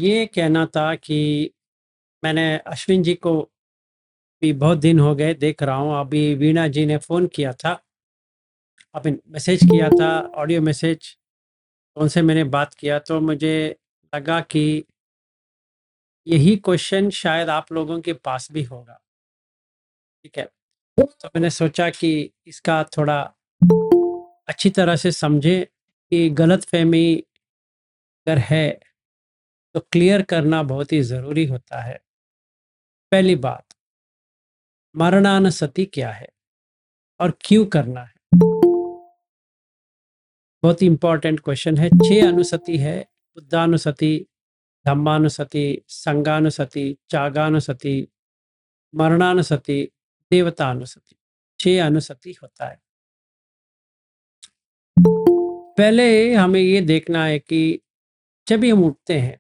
ये कहना था कि मैंने अश्विन जी को भी बहुत दिन हो गए देख रहा हूँ। अभी वीणा जी ने फ़ोन किया था, अभी मैसेज किया था, ऑडियो मैसेज। उनसे मैंने बात किया तो मुझे लगा कि यही क्वेश्चन शायद आप लोगों के पास भी होगा, ठीक है? तो मैंने सोचा कि इसका थोड़ा अच्छी तरह से समझें कि गलतफ़हमी अगर है, तो क्लियर करना बहुत ही ज़रूरी होता है। पहली बात, मरणानुसति क्या है और क्यों करना है? बहुत ही इंपॉर्टेंट क्वेश्चन है। 6 अनुसति है, बुद्धानुसति, धम्मानुसति, संघानुसति, चागानुसति, मरणानुसति, देवतानुसति। 6 अनुसति होता है। पहले हमें ये देखना है कि जब भी हम उठते हैं,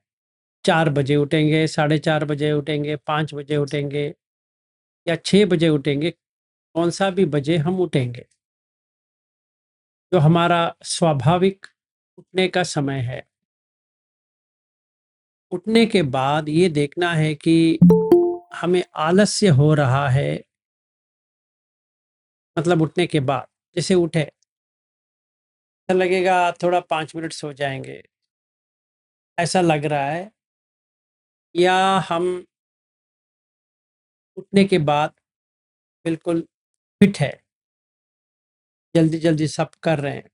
4 बजे उठेंगे, साढ़े 4 बजे उठेंगे, 5 बजे उठेंगे या 6 बजे उठेंगे, कौन-सा भी बजे हम उठेंगे, जो हमारा स्वाभाविक उठने का समय है। उठने के बाद ये देखना है कि हमें आलस्य हो रहा है, मतलब उठने के बाद जैसे उठे, ऐसा लगेगा थोड़ा 5 मिनट सो जाएँगे, ऐसा लग रहा है, या हम उठने के बाद बिल्कुल फिट है, जल्दी-जल्दी सब कर रहे हैं।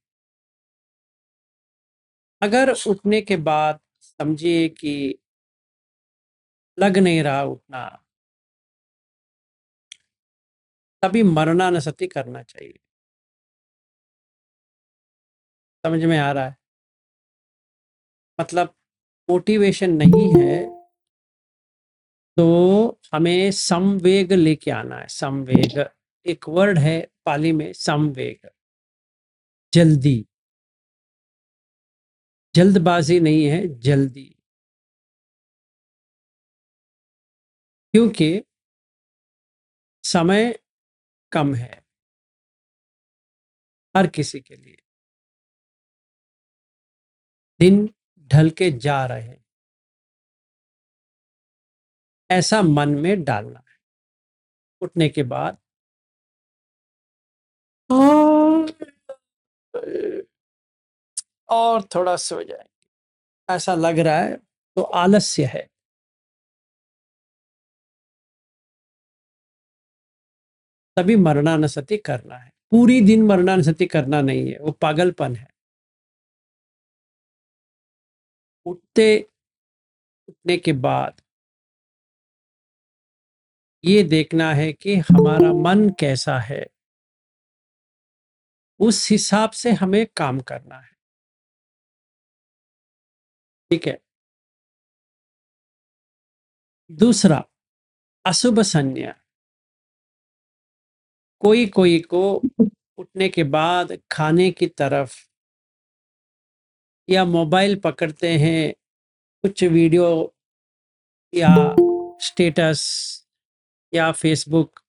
अगर उठने के बाद समझिए कि लग नहीं रहा उठना, तभी मरणानुसति करना चाहिए। समझ में आ रहा है? मतलब मोटिवेशन नहीं है, तो हमें समवेग लेके आना है। समवेग एक वर्ड है पाली में, समवेग, जल्दी, जल्दबाजी नहीं है, जल्दी। क्योंकि समय कम है हर किसी के लिए, दिन ढल के जा रहे हैं, ऐसा मन में डालना है। उठने के बाद और थोड़ा सो जाए, ऐसा लग रहा है तो आलस्य है, तभी मरणानुसति करना है। पूरी दिन मरणानुसति करना नहीं है, वो पागलपन है। उठते उठने के बाद ये देखना है कि हमारा मन कैसा है, उस हिसाब से हमें काम करना है, ठीक है? दूसरा, अशुभ संज्ञा। कोई को उठने के बाद खाने की तरफ या मोबाइल पकड़ते हैं, कुछ वीडियो या स्टेटस या फेसबुक,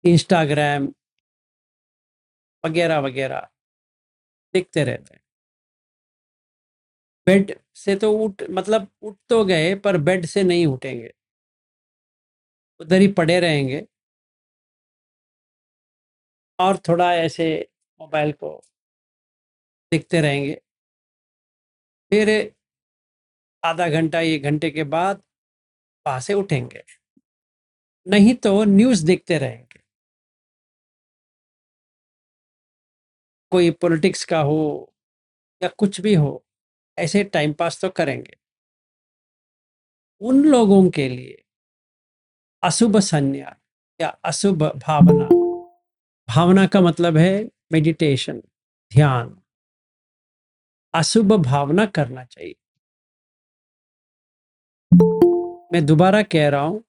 इंस्टाग्राम वगैरह-वगैरह देखते रहते हैं। बेड से तो उठ तो गए, पर बेड से नहीं उठेंगे, उधर ही पड़े रहेंगे और थोड़ा ऐसे मोबाइल को देखते रहेंगे। फिर आधा घंटा, 1 घंटे के बाद वहाँ से उठेंगे, नहीं तो न्यूज़ देखते रहेंगे। कोई पॉलिटिक्स का हो या कुछ भी हो, ऐसे टाइम पास तो करेंगे। उन लोगों के लिए अशुभ संज्ञा या अशुभ भावना, भावना का मतलब है मेडिटेशन, ध्यान। अशुभ भावना करना चाहिए। मैं दोबारा कह रहा हूँ,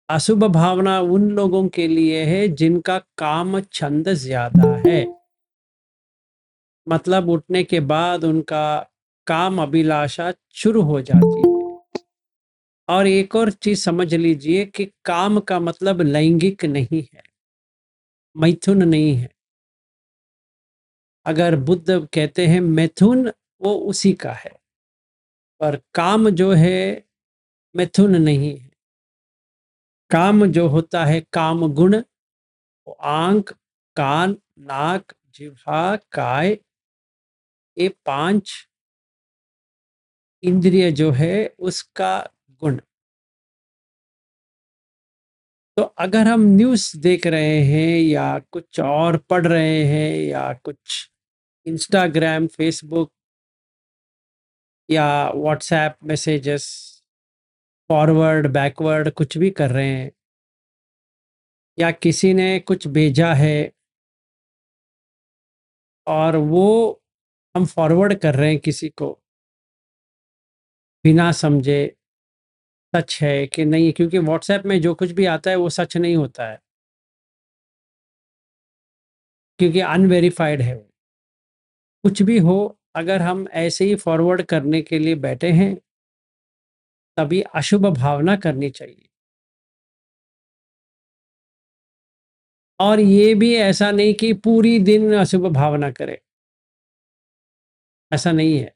अशुभ भावना उन लोगों के लिए है जिनका काम छंद ज़्यादा है। मतलब उठने के बाद उनका काम अभिलाषा शुरू हो जाती है। और एक और चीज़ समझ लीजिए कि काम का मतलब लैंगिक नहीं है, मैथुन नहीं है। अगर बुद्ध कहते हैं मैथुन, वो उसी का है। पर काम जो है मिथुन नहीं है। काम जो होता है काम गुण, वो आंख, कान, नाक, जिह्वा, काय, ये 5 इंद्रिय जो है उसका गुण। तो अगर हम न्यूज़ देख रहे हैं या कुछ और पढ़ रहे हैं या कुछ इंस्टाग्राम, फेसबुक या व्हाट्सएप मैसेजेस फॉरवर्ड, बैकवर्ड कुछ भी कर रहे हैं या किसी ने कुछ भेजा है और वो हम फॉरवर्ड कर रहे हैं किसी को बिना समझे सच है कि नहीं, क्योंकि व्हाट्सएप में जो कुछ भी आता है वो सच नहीं होता है, क्योंकि अनवेरिफाइड है वो। कुछ भी हो, अगर हम ऐसे ही फॉरवर्ड करने के लिए बैठे हैं तभी अशुभ भावना करनी चाहिए। और ये भी ऐसा नहीं कि पूरी दिन अशुभ भावना करें, ऐसा नहीं है।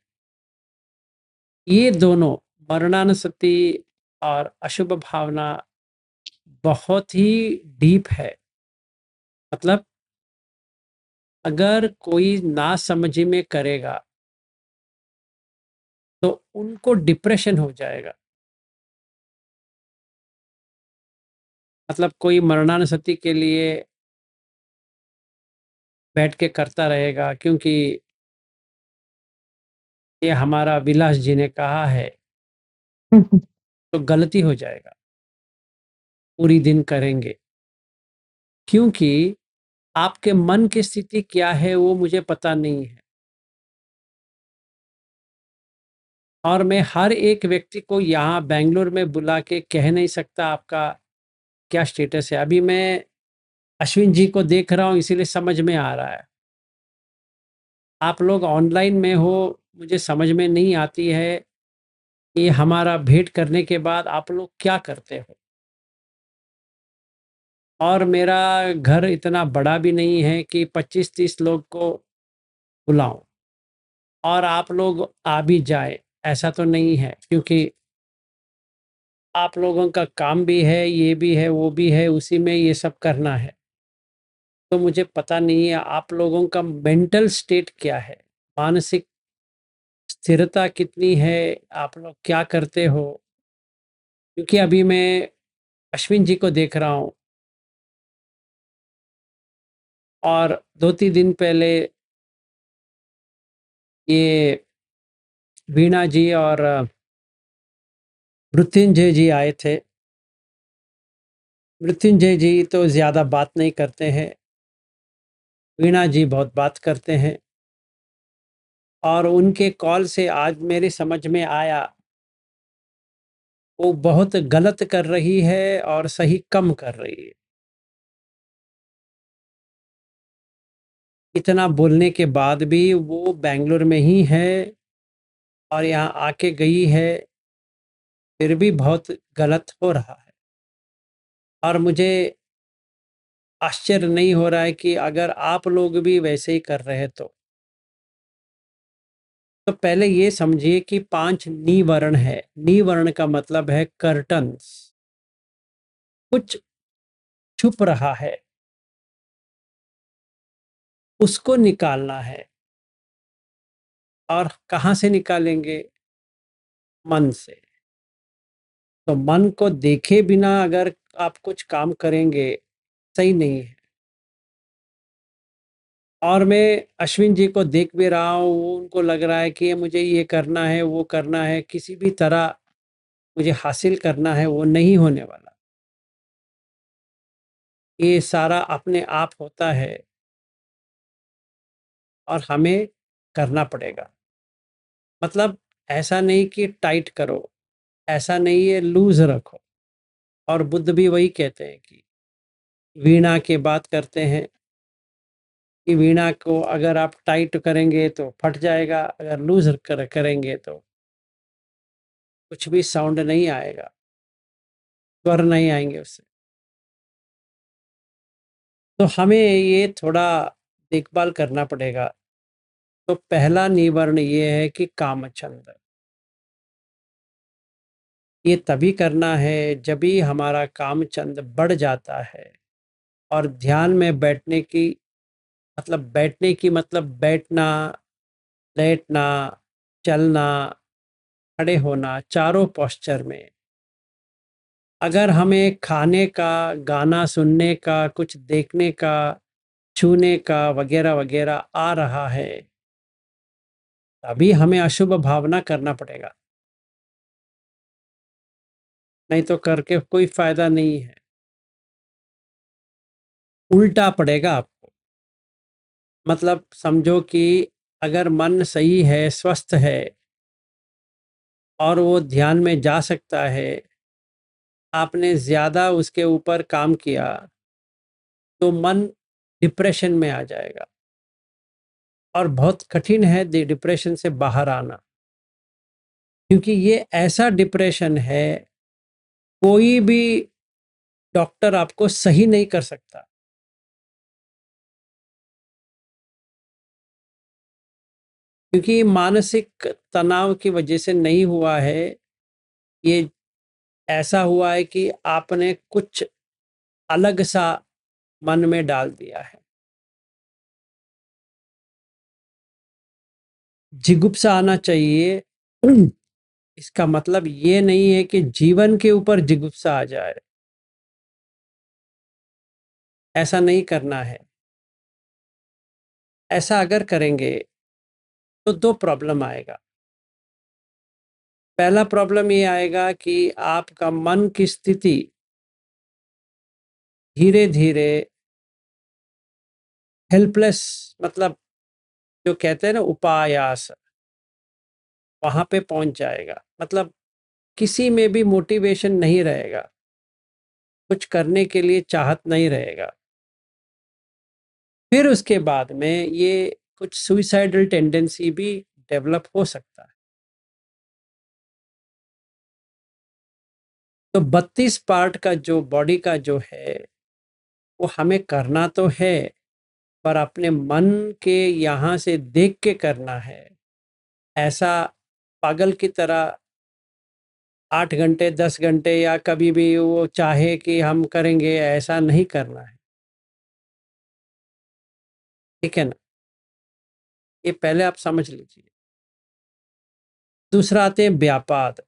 ये दोनों मरणानुस्मृति और अशुभ भावना बहुत ही डीप है। मतलब अगर कोई नासमझी में करेगा तो उनको डिप्रेशन हो जाएगा। मतलब कोई मरणानुस्मृति के लिए बैठ के करता रहेगा क्योंकि ये हमारा विलास जी ने कहा है, तो गलती हो जाएगा। पूरी दिन करेंगे क्योंकि आपके मन की स्थिति क्या है वो मुझे पता नहीं है। और मैं हर एक व्यक्ति को यहाँ बैंगलोर में बुला के कह नहीं सकता आपका क्या स्टेटस है। अभी मैं अश्विन जी को देख रहा हूँ इसीलिए समझ में आ रहा है। आप लोग ऑनलाइन में हो, मुझे समझ में नहीं आती है कि हमारा भेंट करने के बाद आप लोग क्या करते हो। और मेरा घर इतना बड़ा भी नहीं है कि 25-30 लोग को बुलाऊं और आप लोग आ भी जाए, ऐसा तो नहीं है, क्योंकि आप लोगों का काम भी है, ये भी है, वो भी है, उसी में ये सब करना है। तो मुझे पता नहीं है आप लोगों का मेंटल स्टेट क्या है, मानसिक स्थिरता कितनी है, आप लोग क्या करते हो। क्योंकि अभी मैं अश्विन जी को देख रहा हूँ और 2-3 दिन पहले ये वीणा जी और मृत्युंजय जी आए थे। मृत्युंजय जी तो ज़्यादा बात नहीं करते हैं, वीणा जी बहुत बात करते हैं। और उनके कॉल से आज मेरी समझ में आया वो बहुत गलत कर रही है और सही कम कर रही है। इतना बोलने के बाद भी वो बैंगलोर में ही है और यहाँ आके गई है, फिर भी बहुत गलत हो रहा है। और मुझे आश्चर्य नहीं हो रहा है कि अगर आप लोग भी वैसे ही कर रहे तो पहले ये समझिए कि 5 निवर्ण है। निवर्ण का मतलब है कर्टन्स, कुछ छुप रहा है, उसको निकालना है। और कहाँ से निकालेंगे? मन से। तो मन को देखे बिना अगर आप कुछ काम करेंगे सही नहीं है। और मैं अश्विन जी को देख भी रहा हूँ, वो उनको लग रहा है कि मुझे ये करना है, वो करना है, किसी भी तरह मुझे हासिल करना है, वो नहीं होने वाला। ये सारा अपने आप होता है और हमें करना पड़ेगा। मतलब ऐसा नहीं कि टाइट करो, ऐसा नहीं है लूज रखो। और बुद्ध भी वही कहते हैं कि वीणा की बात करते हैं कि वीणा को अगर आप टाइट करेंगे तो फट जाएगा, अगर लूज करेंगे तो कुछ भी साउंड नहीं आएगा, स्वर नहीं आएंगे उससे। तो हमें ये थोड़ा देखभाल करना पड़ेगा। तो पहला निवर्ण ये है कि कामचंद, ये तभी करना है जब भी हमारा काम चंद बढ़ जाता है और ध्यान में बैठने की मतलब बैठना, लेटना, चलना, खड़े होना, चारों पोस्चर में। अगर हमें खाने का, गाना सुनने का, कुछ देखने का, छूने का वगैरह वगैरह आ रहा है, तभी हमें अशुभ भावना करना पड़ेगा, नहीं तो करके कोई फायदा नहीं है, उल्टा पड़ेगा आपको। मतलब समझो कि अगर मन सही है, स्वस्थ है और वो ध्यान में जा सकता है, आपने ज़्यादा उसके ऊपर काम किया, तो मन डिप्रेशन में आ जाएगा और बहुत कठिन है डिप्रेशन से बाहर आना, क्योंकि ये ऐसा डिप्रेशन है, कोई भी डॉक्टर आपको सही नहीं कर सकता। क्योंकि मानसिक तनाव की वजह से नहीं हुआ है, ये ऐसा हुआ है कि आपने कुछ अलग सा मन में डाल दिया है। जिगुप्सा आना चाहिए। इसका मतलब ये नहीं है कि जीवन के ऊपर जिगुप्सा आ जाए, ऐसा नहीं करना है। ऐसा अगर करेंगे तो दो प्रॉब्लम आएगा। पहला प्रॉब्लम ये आएगा कि आपका मन की स्थिति धीरे धीरे हेल्पलेस, मतलब जो कहते हैं ना उपायास, वहां पे पहुंच जाएगा। मतलब किसी में भी मोटिवेशन नहीं रहेगा, कुछ करने के लिए चाहत नहीं रहेगा। फिर उसके बाद में ये कुछ सुइसाइडल टेंडेंसी भी डेवलप हो सकता है। तो 32 पार्ट का जो बॉडी का जो है, वो हमें करना तो है, पर अपने मन के यहाँ से देख के करना है। ऐसा पागल की तरह 8 घंटे 10 घंटे या कभी भी वो चाहे कि हम करेंगे, ऐसा नहीं करना है। ठीक है ना, ये पहले आप समझ लीजिए। दूसरा आते हैं व्यापाद।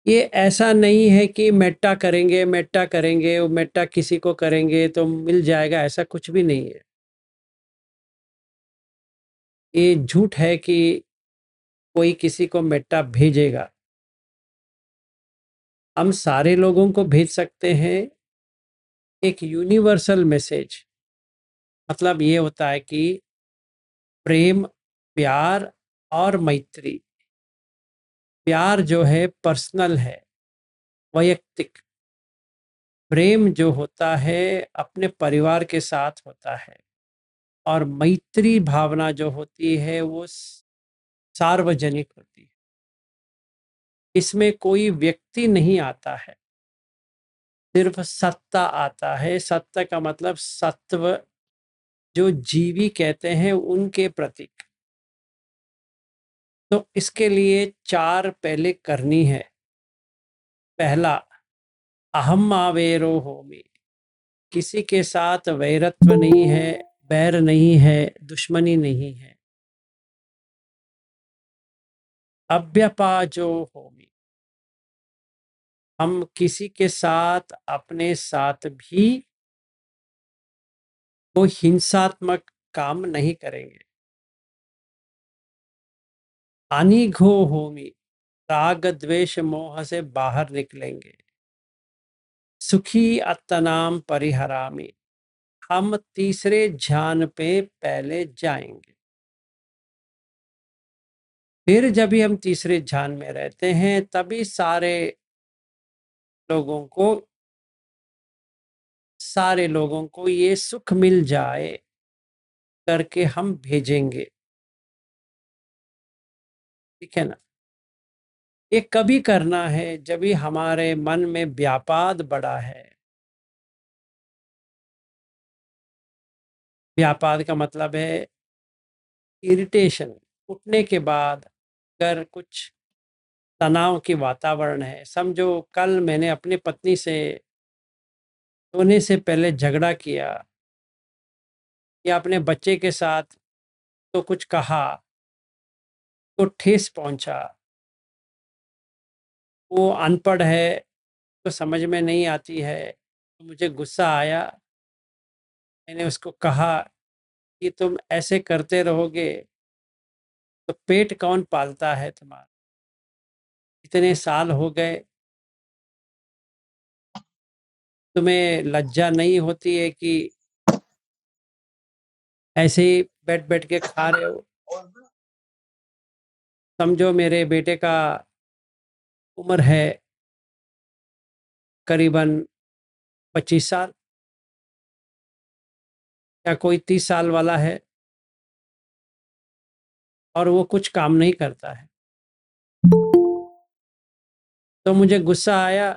ये ऐसा नहीं है कि मेट्टा करेंगे, मेट्टा करेंगे, वो मेट्टा किसी को करेंगे तो मिल जाएगा, ऐसा कुछ भी नहीं है। ये झूठ है कि कोई किसी को मेट्टा भेजेगा। हम सारे लोगों को भेज सकते हैं एक यूनिवर्सल मैसेज। मतलब ये होता है कि प्रेम, प्यार और मैत्री। प्यार जो है पर्सनल है, वैयक्तिक। प्रेम जो होता है अपने परिवार के साथ होता है, और मैत्री भावना जो होती है वो सार्वजनिक होती है। इसमें कोई व्यक्ति नहीं आता है, सिर्फ सत्ता आता है। सत्ता का मतलब सत्व, जो जीवी कहते हैं उनके प्रतीक। तो इसके लिए चार पहले करनी है। पहला, अहम आवेरो होमी। किसी के साथ वैरत्व नहीं है, बैर नहीं है, दुश्मनी नहीं है। अव्यपाजो होमी, हम किसी के साथ अपने साथ भी कोई हिंसात्मक काम नहीं करेंगे। अनिघो होमी, राग द्वेष मोह से बाहर निकलेंगे। सुखी अत्तनाम परिहरामी, हम तीसरे ध्यान पे पहले जाएंगे। फिर जब भी हम तीसरे ध्यान में रहते हैं, तभी लोगों को सारे लोगों को ये सुख मिल जाए करके हम भेजेंगे। ठीक है ना। ये कभी करना है जब भी हमारे मन में व्यापाद बड़ा है। व्यापाद का मतलब है इरिटेशन। उठने के बाद अगर कुछ तनाव की वातावरण है। समझो कल मैंने अपनी पत्नी से सोने से पहले झगड़ा किया या अपने बच्चे के साथ तो कुछ कहा, तो ठेस पहुँचा। वो अनपढ़ है, तो समझ में नहीं आती है, तो मुझे गुस्सा आया। मैंने उसको कहा कि तुम ऐसे करते रहोगे तो पेट कौन पालता है तुम्हारा? इतने साल हो गए, तुम्हें लज्जा नहीं होती है कि ऐसे ही बैठ-बैठ के खा रहे हो? समझो मेरे बेटे का उम्र है करीबन 25 साल या कोई 30 साल वाला है और वो कुछ काम नहीं करता है। तो मुझे गुस्सा आया,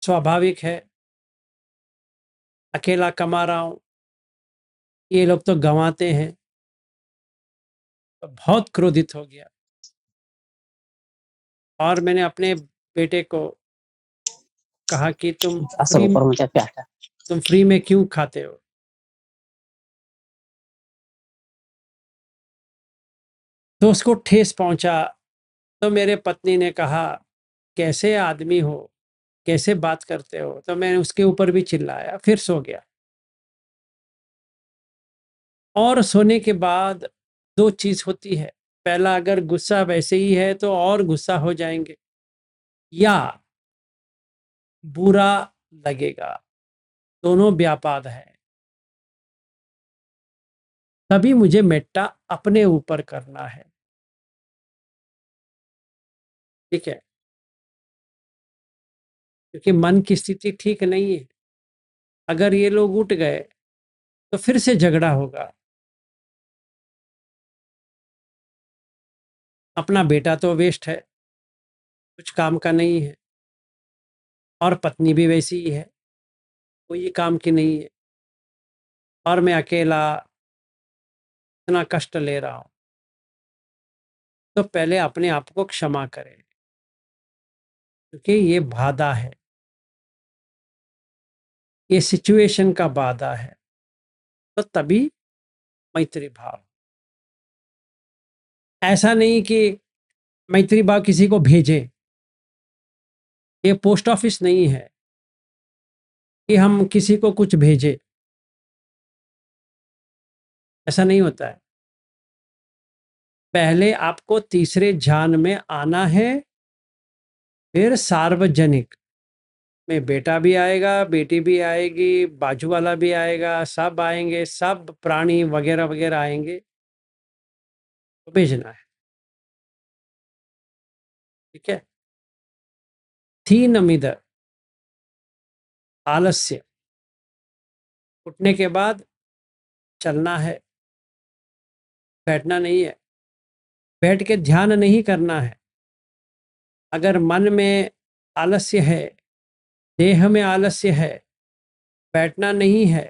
स्वाभाविक है, अकेला कमा रहा हूँ, ये लोग तो गँवाते हैं। तो बहुत क्रोधित हो गया और मैंने अपने बेटे को कहा कि तुम फ्री में क्यों खाते हो? तो उसको ठेस पहुँचा। तो मेरे पत्नी ने कहा, "कैसे आदमी हो? कैसे बात करते हो?" तो मैंने उसके ऊपर भी चिल्लाया, फिर सो गया। और सोने के बाद 2 चीज़ होती है, पहला अगर गुस्सा वैसे ही है तो और गुस्सा हो जाएँगे या बुरा लगेगा, दोनों व्यापाद है। तभी मुझे मेंटा अपने ऊपर करना है, ठीक है? क्योंकि मन की स्थिति ठीक नहीं है। अगर ये लोग उठ गए, तो फिर से झगड़ा होगा। अपना बेटा तो वेस्ट है, कुछ काम का नहीं है और पत्नी भी वैसी ही है, कोई काम की नहीं है और मैं अकेला इतना कष्ट ले रहा हूँ। तो पहले अपने आप को क्षमा करें, क्योंकि ये बाधा है, ये सिचुएशन का बाधा है, तो तभी मैत्री भाव। ऐसा नहीं कि मैत्री भाव किसी को भेजें, ये पोस्ट ऑफिस नहीं है कि हम किसी को कुछ भेजें, ऐसा नहीं होता है। पहले आपको तीसरे ध्यान में आना है, फिर सार्वजनिक में बेटा भी आएगा, बेटी भी आएगी, बाजू वाला भी आएगा, सब आएँगे, सब प्राणी वगैरह-वगैरह आएँगे, तो भेजना है, ठीक है? थीनमिद आलस्य, उठने के बाद चलना है, बैठना नहीं है, बैठ के ध्यान नहीं करना है। अगर मन में आलस्य है, देह में आलस्य है, बैठना नहीं है,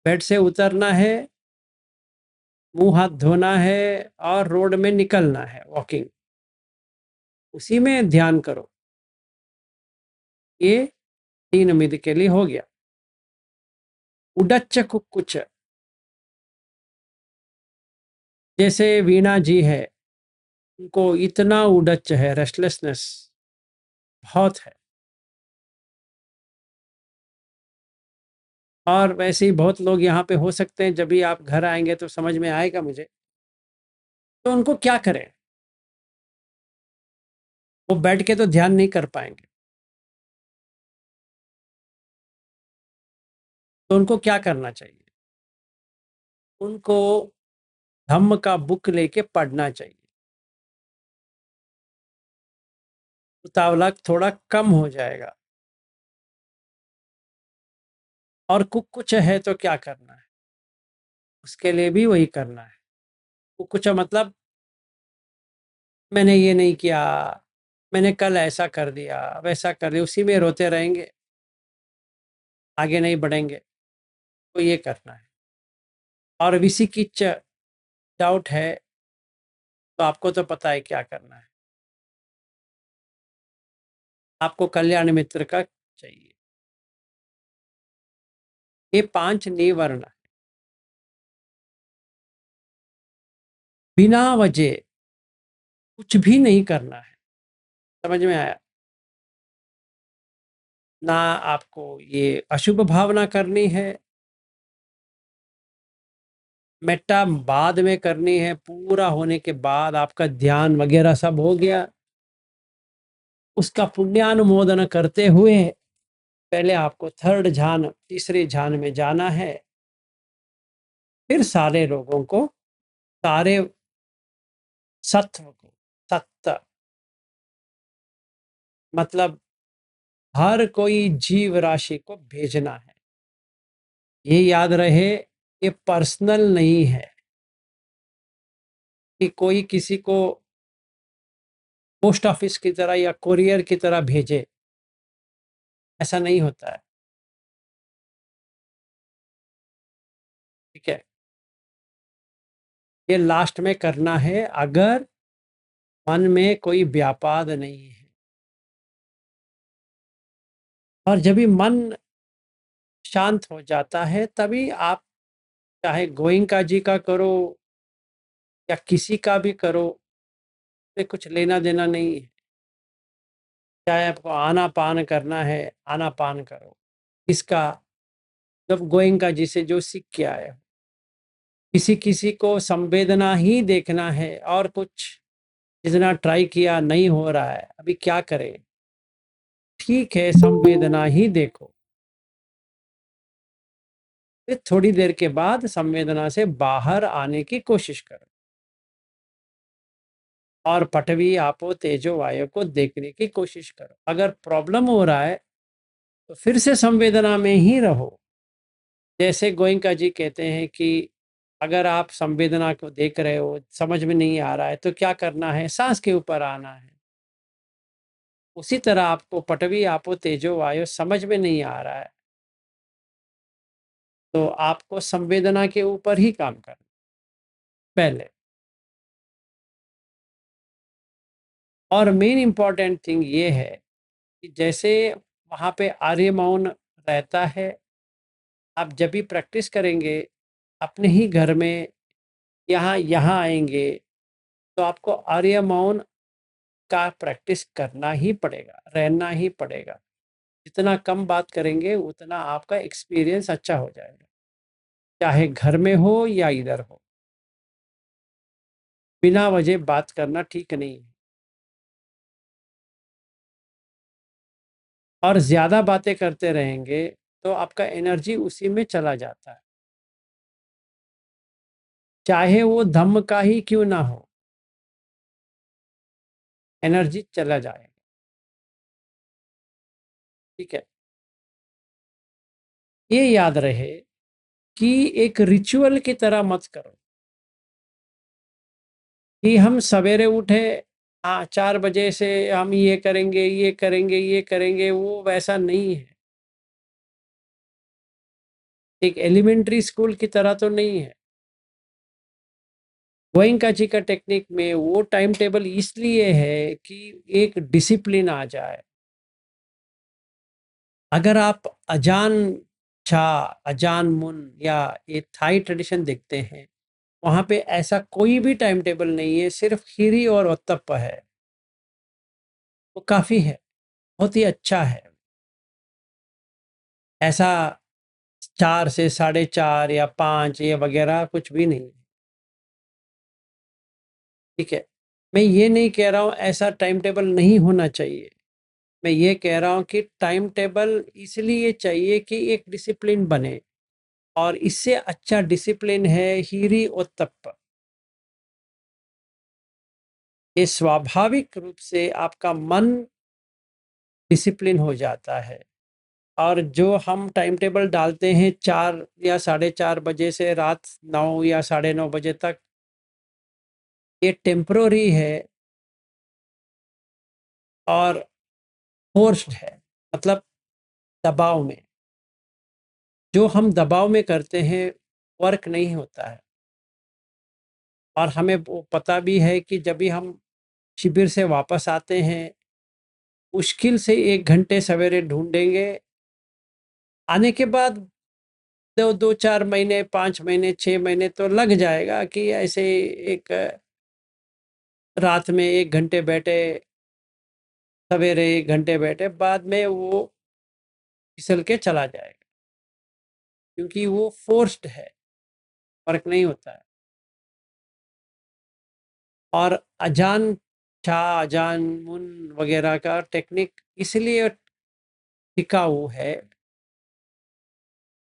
बेड से उतरना है, मुँह हाथ धोना है और रोड में निकलना है, वॉकिंग। उसी में ध्यान करो। ये 3 मिद के लिए हो गया। उडच्च कुक्कुच, जैसे वीणा जी है, उनको इतना उडच्च है, रेस्टलेसनेस बहुत है। और वैसे ही बहुत लोग यहाँ पे हो सकते हैं, जब भी आप घर आएँगे तो समझ में आएगा मुझे। तो उनको क्या करें? वो बैठ के तो ध्यान नहीं कर पाएँगे। तो उनको क्या करना चाहिए? उनको धम्म का बुक लेके पढ़ना चाहिए। उतावला थोड़ा कम हो जाएगा। और कुक्कुच है तो क्या करना है? उसके लिए भी वही करना है। कुक्कुच मतलब मैंने ये नहीं किया, मैंने कल ऐसा कर दिया, वैसा कर दिया, उसी में रोते रहेंगे, आगे नहीं बढ़ेंगे। तो ये करना है। और विसिकिच डाउट है, तो आपको तो पता है क्या करना है। आपको कल्याण मित्र का चाहिए। ये 5 निवर्ण है। बिना वजह कुछ भी नहीं करना है। समझ में आया? ना आपको ये अशुभ भावना करनी है, मेटा बाद में करनी है, पूरा होने के बाद आपका ध्यान वगैरह सब हो गया, उसका पुण्यानुमोदन करते हुए पहले आपको थर्ड ध्यान, तीसरे ध्यान में जाना है। फिर सारे लोगों को, सारे सत्व को, सत्य मतलब हर कोई जीव राशि को भेजना है। ये याद रहे, ये पर्सनल नहीं है कि कोई किसी को पोस्ट ऑफिस की तरह या कुरियर की तरह भेजे, ऐसा नहीं होता है। ठीक है, ये लास्ट में करना है अगर मन में कोई व्यापाद नहीं है। और जब भी मन शांत हो जाता है तभी आप चाहे गोइंका जी का करो या किसी का भी करो, तो कुछ लेना देना नहीं है। चाहे आपको आना पान करना है, आना पान करो। इसका जब गोइंका जी से जो सीख के आए हो, किसी किसी को संवेदना ही देखना है और कुछ जितना ट्राई किया नहीं हो रहा है, अभी क्या करें? ठीक है, संवेदना ही देखो, फिर थोड़ी देर के बाद संवेदना से बाहर आने की कोशिश करो और पटवी आपो तेजो वायु को देखने की कोशिश करो। अगर प्रॉब्लम हो रहा है तो फिर से संवेदना में ही रहो। जैसे गोयंका जी कहते हैं कि अगर आप संवेदना को देख रहे हो, समझ में नहीं आ रहा है, तो क्या करना है? सांस के ऊपर आना है। उसी तरह आपको पटवी आपो तेजो वायु समझ में नहीं आ रहा है, तो आपको संवेदना के ऊपर ही काम करना पहले। और मेन इंपॉर्टेंट थिंग ये है कि जैसे वहाँ पे आर्य मौन रहता है, आप जब भी प्रैक्टिस करेंगे अपने ही घर में, यहाँ यहाँ आएंगे, तो आपको आर्य मौन का प्रैक्टिस करना ही पड़ेगा, रहना ही पड़ेगा। जितना कम बात करेंगे उतना आपका एक्सपीरियंस अच्छा हो जाएगा, चाहे घर में हो या इधर हो। बिना वजह बात करना ठीक नहीं है, और ज़्यादा बातें करते रहेंगे तो आपका एनर्जी उसी में चला जाता है, चाहे वो धम्म का ही क्यों ना हो, एनर्जी चला जाएगा। ठीक है, ये याद रहे कि एक रिचुअल की तरह मत करो कि हम सवेरे उठे, हाँ 4 बजे से हम ये करेंगे ये करेंगे ये करेंगे, वो वैसा नहीं है। एक एलिमेंट्री स्कूल की तरह तो नहीं है। गोयंका जी का टेक्निक में वो टाइम टेबल इसलिए है कि एक डिसिप्लिन आ जाए। अगर आप अजान छा, अजान मुन या ये थाई ट्रेडिशन देखते हैं, वहां पे ऐसा कोई भी टाइम टेबल नहीं है, सिर्फ खीरी और उत्तप्प है। वो काफी है, बहुत ही अच्छा है। ऐसा 4 से 4:30 या 5 या वगैरह कुछ भी नहीं। ठीक है, मैं ये नहीं कह रहा हूँ ऐसा टाइम टेबल नहीं होना चाहिए। मैं ये कह रहा हूँ कि टाइम टेबल इसलिए चाहिए कि एक डिसिप्लिन बने, और इससे अच्छा डिसिप्लिन है हीरी उत्तप्प। ये स्वाभाविक रूप से आपका मन डिसिप्लिन हो जाता है। और जो हम टाइम टेबल डालते हैं 4 या 4:30 बजे से रात 9 या 9:30 बजे तक, ये टेम्पररी है और फोर्स्ड है, मतलब दबाव में। जो हम दबाव में करते हैं वर्क नहीं होता है। और हमें वो पता भी है कि जब भी हम शिविर से वापस आते हैं, मुश्किल से 1 घंटे सवेरे ढूँढेंगे। आने के बाद 2-4 महीने, 5 महीने, 6 महीने तो लग जाएगा कि ऐसे एक रात में 1 घंटे बैठे, सवेरे 1 घंटे बैठे, बाद में वो फिसल के चला जाएगा, क्योंकि वो फ़ोर्स्ड है, फ़र्क नहीं होता है। और अजान शाह, अजान मुन वगैरह का टेक्निक इसलिए टिकाऊ है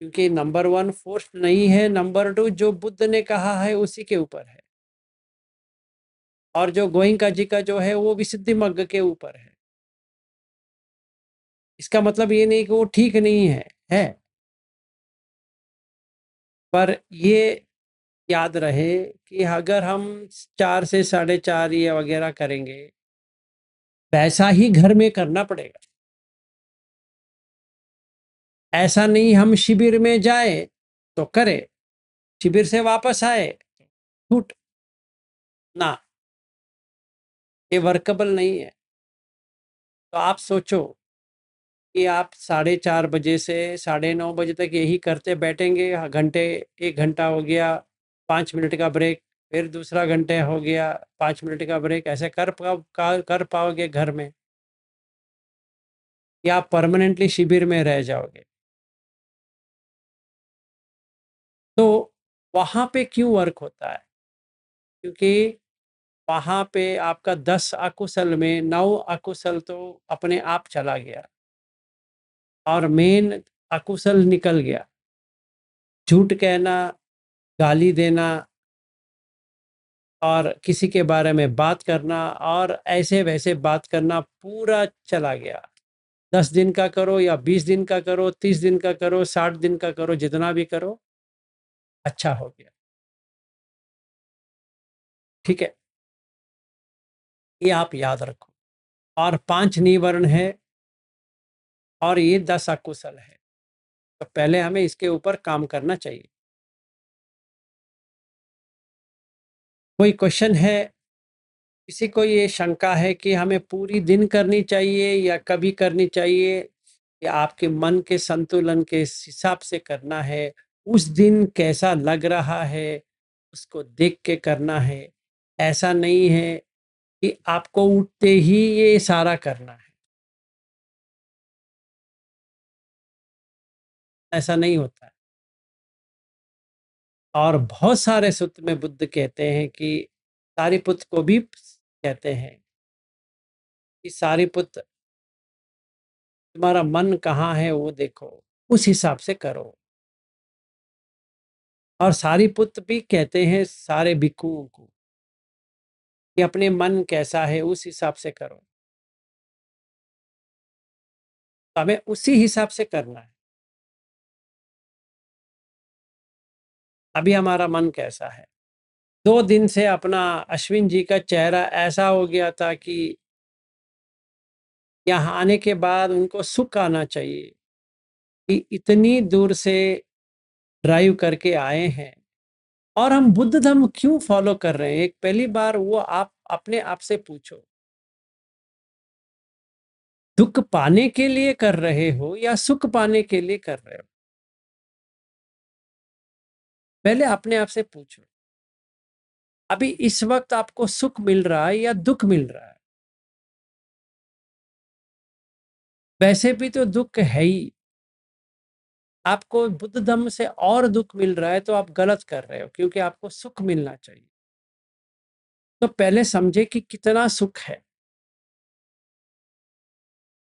क्योंकि नंबर 1 फ़ोर्स्ड नहीं है, नंबर 2 जो बुद्ध ने कहा है उसी के ऊपर है, और जो गोइंका जी का जो है वो विशुद्धिमग्ग के ऊपर है। इसका मतलब ये नहीं कि वो ठीक नहीं है। पर ये याद रहे कि अगर हम 4 से 4.5 ये वगैरह करेंगे, वैसा ही घर में करना पड़ेगा। ऐसा नहीं हम शिविर में जाए तो करे, शिविर से वापस आए छूट ना, ये वर्कबल नहीं है। तो आप सोचो कि आप 4:30 बजे से 9:30 बजे तक यही करते बैठेंगे, घंटे, 1 घंटा हो गया, 5 मिनट का ब्रेक, फिर दूसरा घंटे हो गया, 5 मिनट का ब्रेक, ऐसे कर पाओगे घर में, या आप परमानेंटली शिविर में रह जाओगे? तो वहाँ पे क्यों वर्क होता है? क्योंकि वहाँ पे आपका 10 अकुशल में 9 अकुशल तो अपने आप चला गया, और मेन अकुशल निकल गया। झूठ कहना, गाली देना, और किसी के बारे में बात करना, और ऐसे वैसे बात करना पूरा चला गया। 10 दिन का करो या 20 दिन का करो, 30 दिन का करो, 60 दिन का करो, जितना भी करो, अच्छा हो गया। ठीक है? ये आप याद रखो। और 5 निवर्ण है, और ये 10 अकुशल है। तो पहले हमें इसके ऊपर काम करना चाहिए। कोई क्वेश्चन है? किसी को ये शंका है कि हमें पूरी दिन करनी चाहिए या कभी करनी चाहिए, या आपके मन के संतुलन के हिसाब से करना है, उस दिन कैसा लग रहा है उसको देख के करना है। ऐसा नहीं है कि आपको उठते ही ये सारा करना है, ऐसा नहीं होता है। और बहुत सारे सूत्र में बुद्ध कहते हैं कि सारिपुत्र को भी कहते हैं कि सारिपुत्र, तुम्हारा मन कहाँ है वो देखो, उस हिसाब से करो। और सारिपुत्र भी कहते हैं सारे भिक्षुओं को कि अपने मन कैसा है उस हिसाब से करो। तो हमें उसी हिसाब से करना है। अभी हमारा मन कैसा है? 2 दिन से अपना अश्विन जी का चेहरा ऐसा हो गया था कि यहाँ आने के बाद उनको सुख आना चाहिए कि इतनी दूर से ड्राइव करके आए हैं, और हम बुद्ध धर्म क्यों फॉलो कर रहे हैं? एक पहली बार वो आप अपने आप से पूछो। दुख पाने के लिए कर रहे हो या सुख पाने के लिए कर रहे हो? पहले अपने आप से पूछो। अभी इस वक्त आपको सुख मिल रहा है या दुख मिल रहा है? वैसे भी तो दुख है ही। आपको बुद्ध धर्म से और दुख मिल रहा है तो आप गलत कर रहे हो, क्योंकि आपको सुख मिलना चाहिए। तो पहले समझे कि कितना सुख है।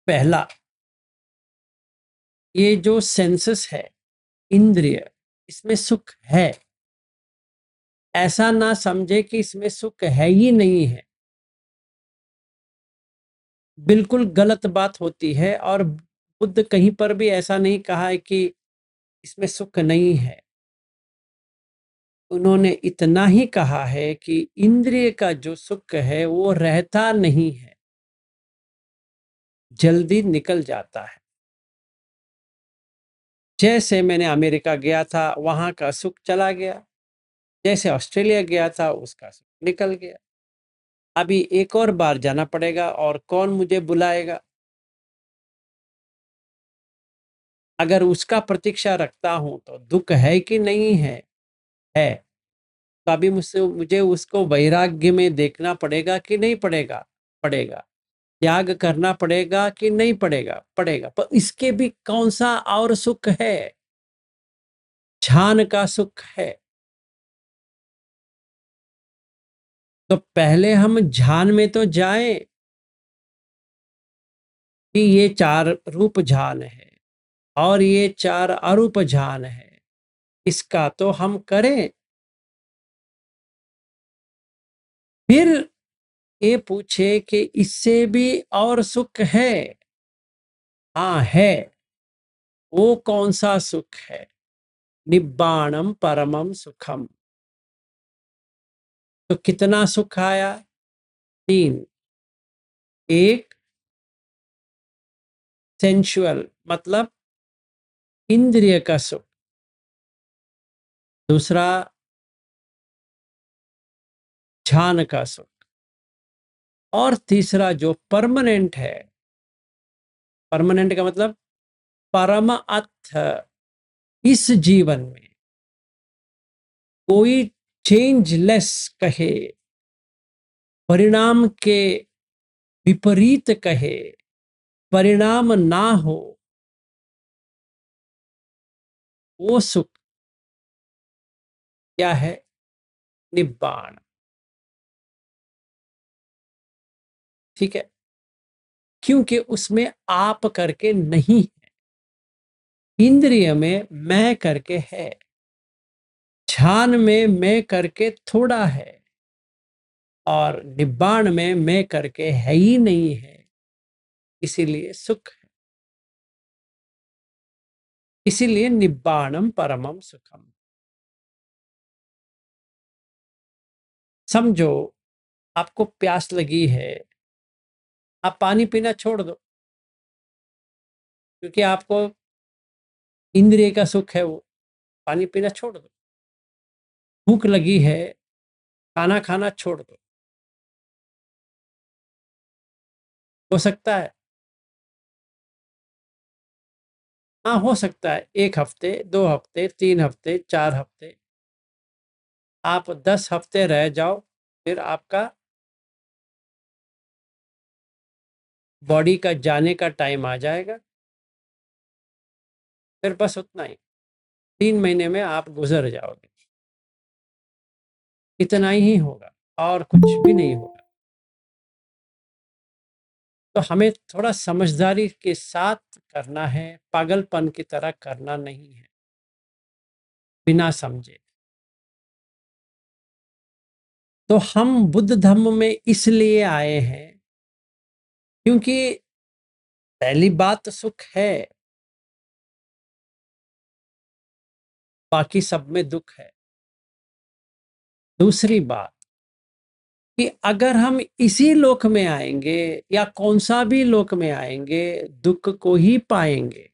पहला, ये जो सेंसेस है, इंद्रिय, इसमें सुख है। ऐसा ना समझे कि इसमें सुख है ही नहीं है, बिल्कुल गलत बात होती है। और बुद्ध कहीं पर भी ऐसा नहीं कहा है कि इसमें सुख नहीं है। उन्होंने इतना ही कहा है कि इंद्रिय का जो सुख है वो रहता नहीं है, जल्दी निकल जाता है। जैसे मैंने अमेरिका गया था, वहां का सुख चला गया, जैसे ऑस्ट्रेलिया गया था उसका सुख निकल गया, अभी एक और बार जाना पड़ेगा और कौन मुझे बुलाएगा? अगर उसका प्रतीक्षा रखता हूं तो दुख है कि नहीं है? है। तो अभी मुझसे मुझे उसको वैराग्य में देखना पड़ेगा कि नहीं पड़ेगा? पड़ेगा। त्याग करना पड़ेगा कि नहीं पड़ेगा? पड़ेगा। पर इसके भी कौन सा और सुख है? ध्यान का सुख है। तो पहले हम ध्यान में तो जाएं कि ये चार रूप ध्यान है और ये चार अरूप ध्यान है, इसका तो हम करें। फिर ये पूछे कि इससे भी और सुख है? हाँ है। वो कौन सा सुख है? निब्बाणम परमम सुखम। तो कितना सुख आया? तीन। एक सेंशुअल मतलब इंद्रिय का सुख, दूसरा ध्यान का सुख, और तीसरा जो परमानेंट है। परमानेंट का मतलब परम अर्थ, इस जीवन में कोई चेंजलेस कहे, परिणाम के विपरीत कहे, परिणाम ना हो, वो सुख क्या है? निब्बाण। ठीक है, क्योंकि उसमें आप करके नहीं है, इंद्रिय में मैं करके है, ध्यान में मैं करके थोड़ा है, और निब्बाण में मैं करके है ही नहीं है, इसीलिए सुख है। इसीलिए निब्बाणम परमम सुखम। समझो आपको प्यास लगी है, आप पानी पीना छोड़ दो, क्योंकि आपको इंद्रिय का सुख है, वो पानी पीना छोड़ दो। भूख लगी है, खाना खाना छोड़ दो। हो सकता है? हाँ हो सकता है, 1 हफ्ते, 2 हफ्ते, 3 हफ्ते, 4 हफ्ते, आप 10 हफ्ते रह जाओ, फिर आपका बॉडी का जाने का टाइम आ जाएगा। फिर बस उतना ही, 3 महीने में आप गुजर जाओगे, इतना ही होगा और कुछ भी नहीं होगा। तो हमें थोड़ा समझदारी के साथ करना है, पागलपन की तरह करना नहीं है, बिना समझे। तो हम बुद्ध धर्म में इसलिए आए हैं क्योंकि पहली बात सुख है, बाकी सब में दुख है। दूसरी बात कि अगर हम इसी लोक में आएंगे या कौन सा भी लोक में आएंगे, दुख को ही पाएंगे।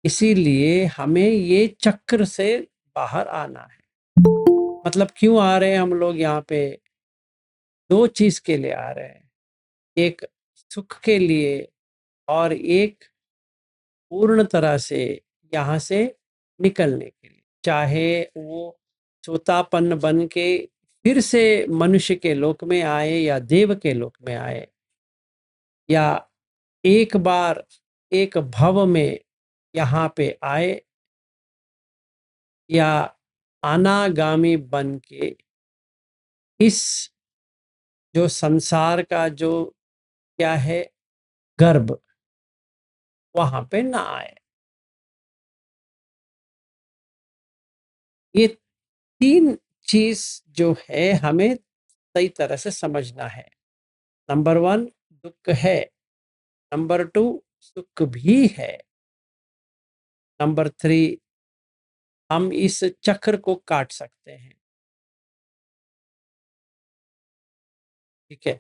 इसीलिए हमें ये चक्र से बाहर आना है। मतलब क्यों आ रहे हैं हम लोग यहाँ पे? दो चीज के लिए आ रहे हैं, एक सुख के लिए और एक पूर्ण तरह से यहाँ से निकलने के लिए। चाहे वो सोतापन्न बन के फिर से मनुष्य के लोक में आए या देव के लोक में आए, या एक बार एक भव में यहाँ पे आए, या अनागामी बन के इस जो संसार का जो क्या है गर्भ, वहां पे ना आए। ये तीन चीज जो है हमें सही तरह से समझना है। नंबर 1 दुख है, नंबर 2 सुख भी है, नंबर 3 हम इस चक्र को काट सकते हैं। ठीक है,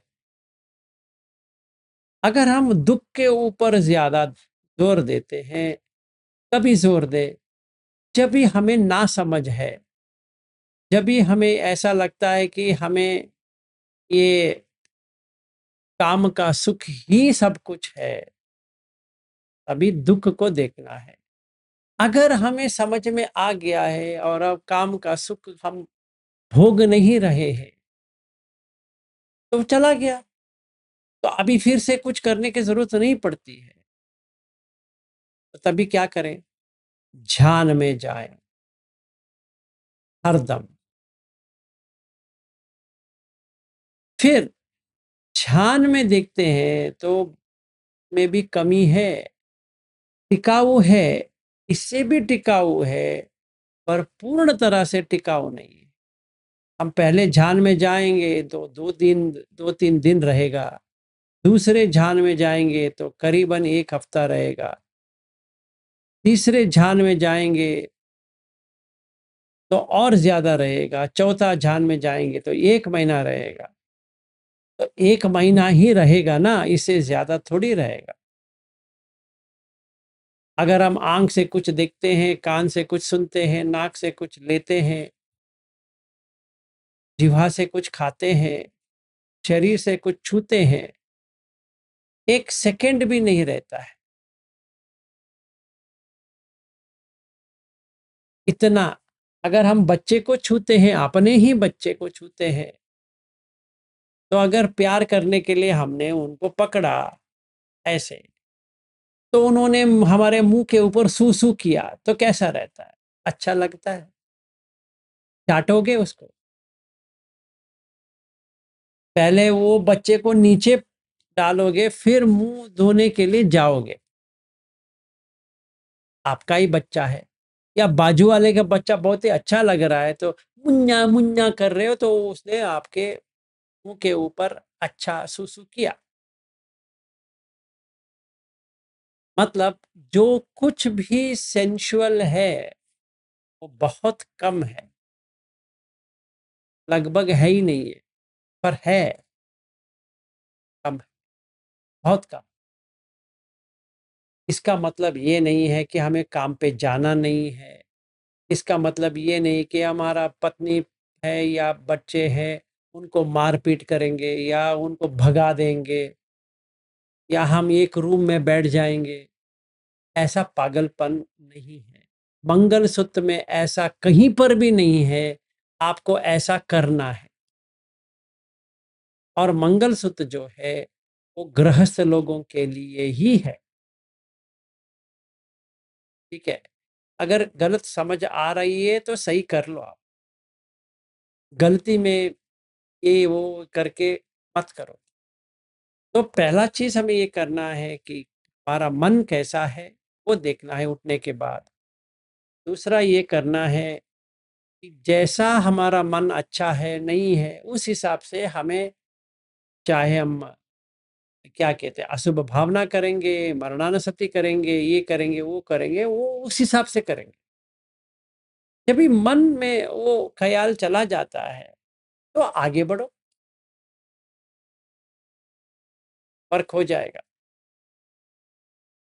अगर हम दुख के ऊपर ज्यादा जोर देते हैं, कभी जोर दे, जब भी हमें नासमझ है, जब भी हमें ऐसा लगता है कि हमें ये काम का सुख ही सब कुछ है, तभी दुख को देखना है। अगर हमें समझ में आ गया है और अब काम का सुख हम भोग नहीं रहे हैं, तो चला गया, तो अभी फिर से कुछ करने की जरूरत नहीं पड़ती है। तो तभी क्या करें? ध्यान में जाएं हरदम। फिर ध्यान में देखते हैं तो में भी कमी है, टिकाऊ है, इससे भी टिकाऊ है, पर पूर्ण तरह से टिकाऊ नहीं है। हम पहले ध्यान में जाएंगे तो 2-3 दिन रहेगा, दूसरे ध्यान में जाएंगे तो करीबन 1 हफ्ता रहेगा, तीसरे ध्यान में जाएंगे तो और ज्यादा रहेगा, चौथा ध्यान में जाएंगे तो 1 महीना रहेगा। तो 1 महीना ही रहेगा ना, इससे ज्यादा थोड़ी रहेगा। अगर हम आंख से कुछ देखते हैं, कान से कुछ सुनते हैं, नाक से कुछ लेते हैं, जिह्वा से कुछ खाते हैं, शरीर से कुछ छूते हैं, 1 सेकंड भी नहीं रहता है। इतना, अगर हम बच्चे को छूते हैं, अपने ही बच्चे को छूते हैं, तो अगर प्यार करने के लिए हमने उनको पकड़ा ऐसे, तो उन्होंने हमारे मुंह के ऊपर सू सू किया, तो कैसा रहता है? अच्छा लगता है? चाटोगे उसको? पहले वो बच्चे को नीचे डालोगे, फिर मुंह धोने के लिए जाओगे। आपका ही बच्चा है या बाजू वाले का बच्चा बहुत ही अच्छा लग रहा है, तो मुन्ना मुन्ना कर रहे हो, तो उसने आपके मुंह के ऊपर अच्छा सुसु किया। मतलब जो कुछ भी सेंसुअल है वो बहुत कम है, लगभग है ही नहीं है, पर है, कम है, बहुत कम। इसका मतलब ये नहीं है कि हमें काम पे जाना नहीं है, इसका मतलब ये नहीं कि हमारा पत्नी है या बच्चे हैं उनको मारपीट करेंगे या उनको भगा देंगे या हम एक रूम में बैठ जाएंगे। ऐसा पागलपन नहीं है। मंगलसूत्र में ऐसा कहीं पर भी नहीं है आपको ऐसा करना है। और मंगलसूत्र जो है वो गृहस्थ लोगों के लिए ही है। ठीक है, अगर गलत समझ आ रही है तो सही कर लो आप, गलती में ये वो करके मत करो। तो पहला चीज हमें ये करना है कि हमारा मन कैसा है वो देखना है उठने के बाद। दूसरा ये करना है कि जैसा हमारा मन अच्छा है नहीं है उस हिसाब से हमें, चाहे हम क्या कहते हैं अशुभ भावना करेंगे, मरणानुसति करेंगे, ये करेंगे वो करेंगे, वो उस हिसाब से करेंगे। जब भी मन में वो ख्याल चला जाता है तो आगे बढ़ो, फर्क हो जाएगा।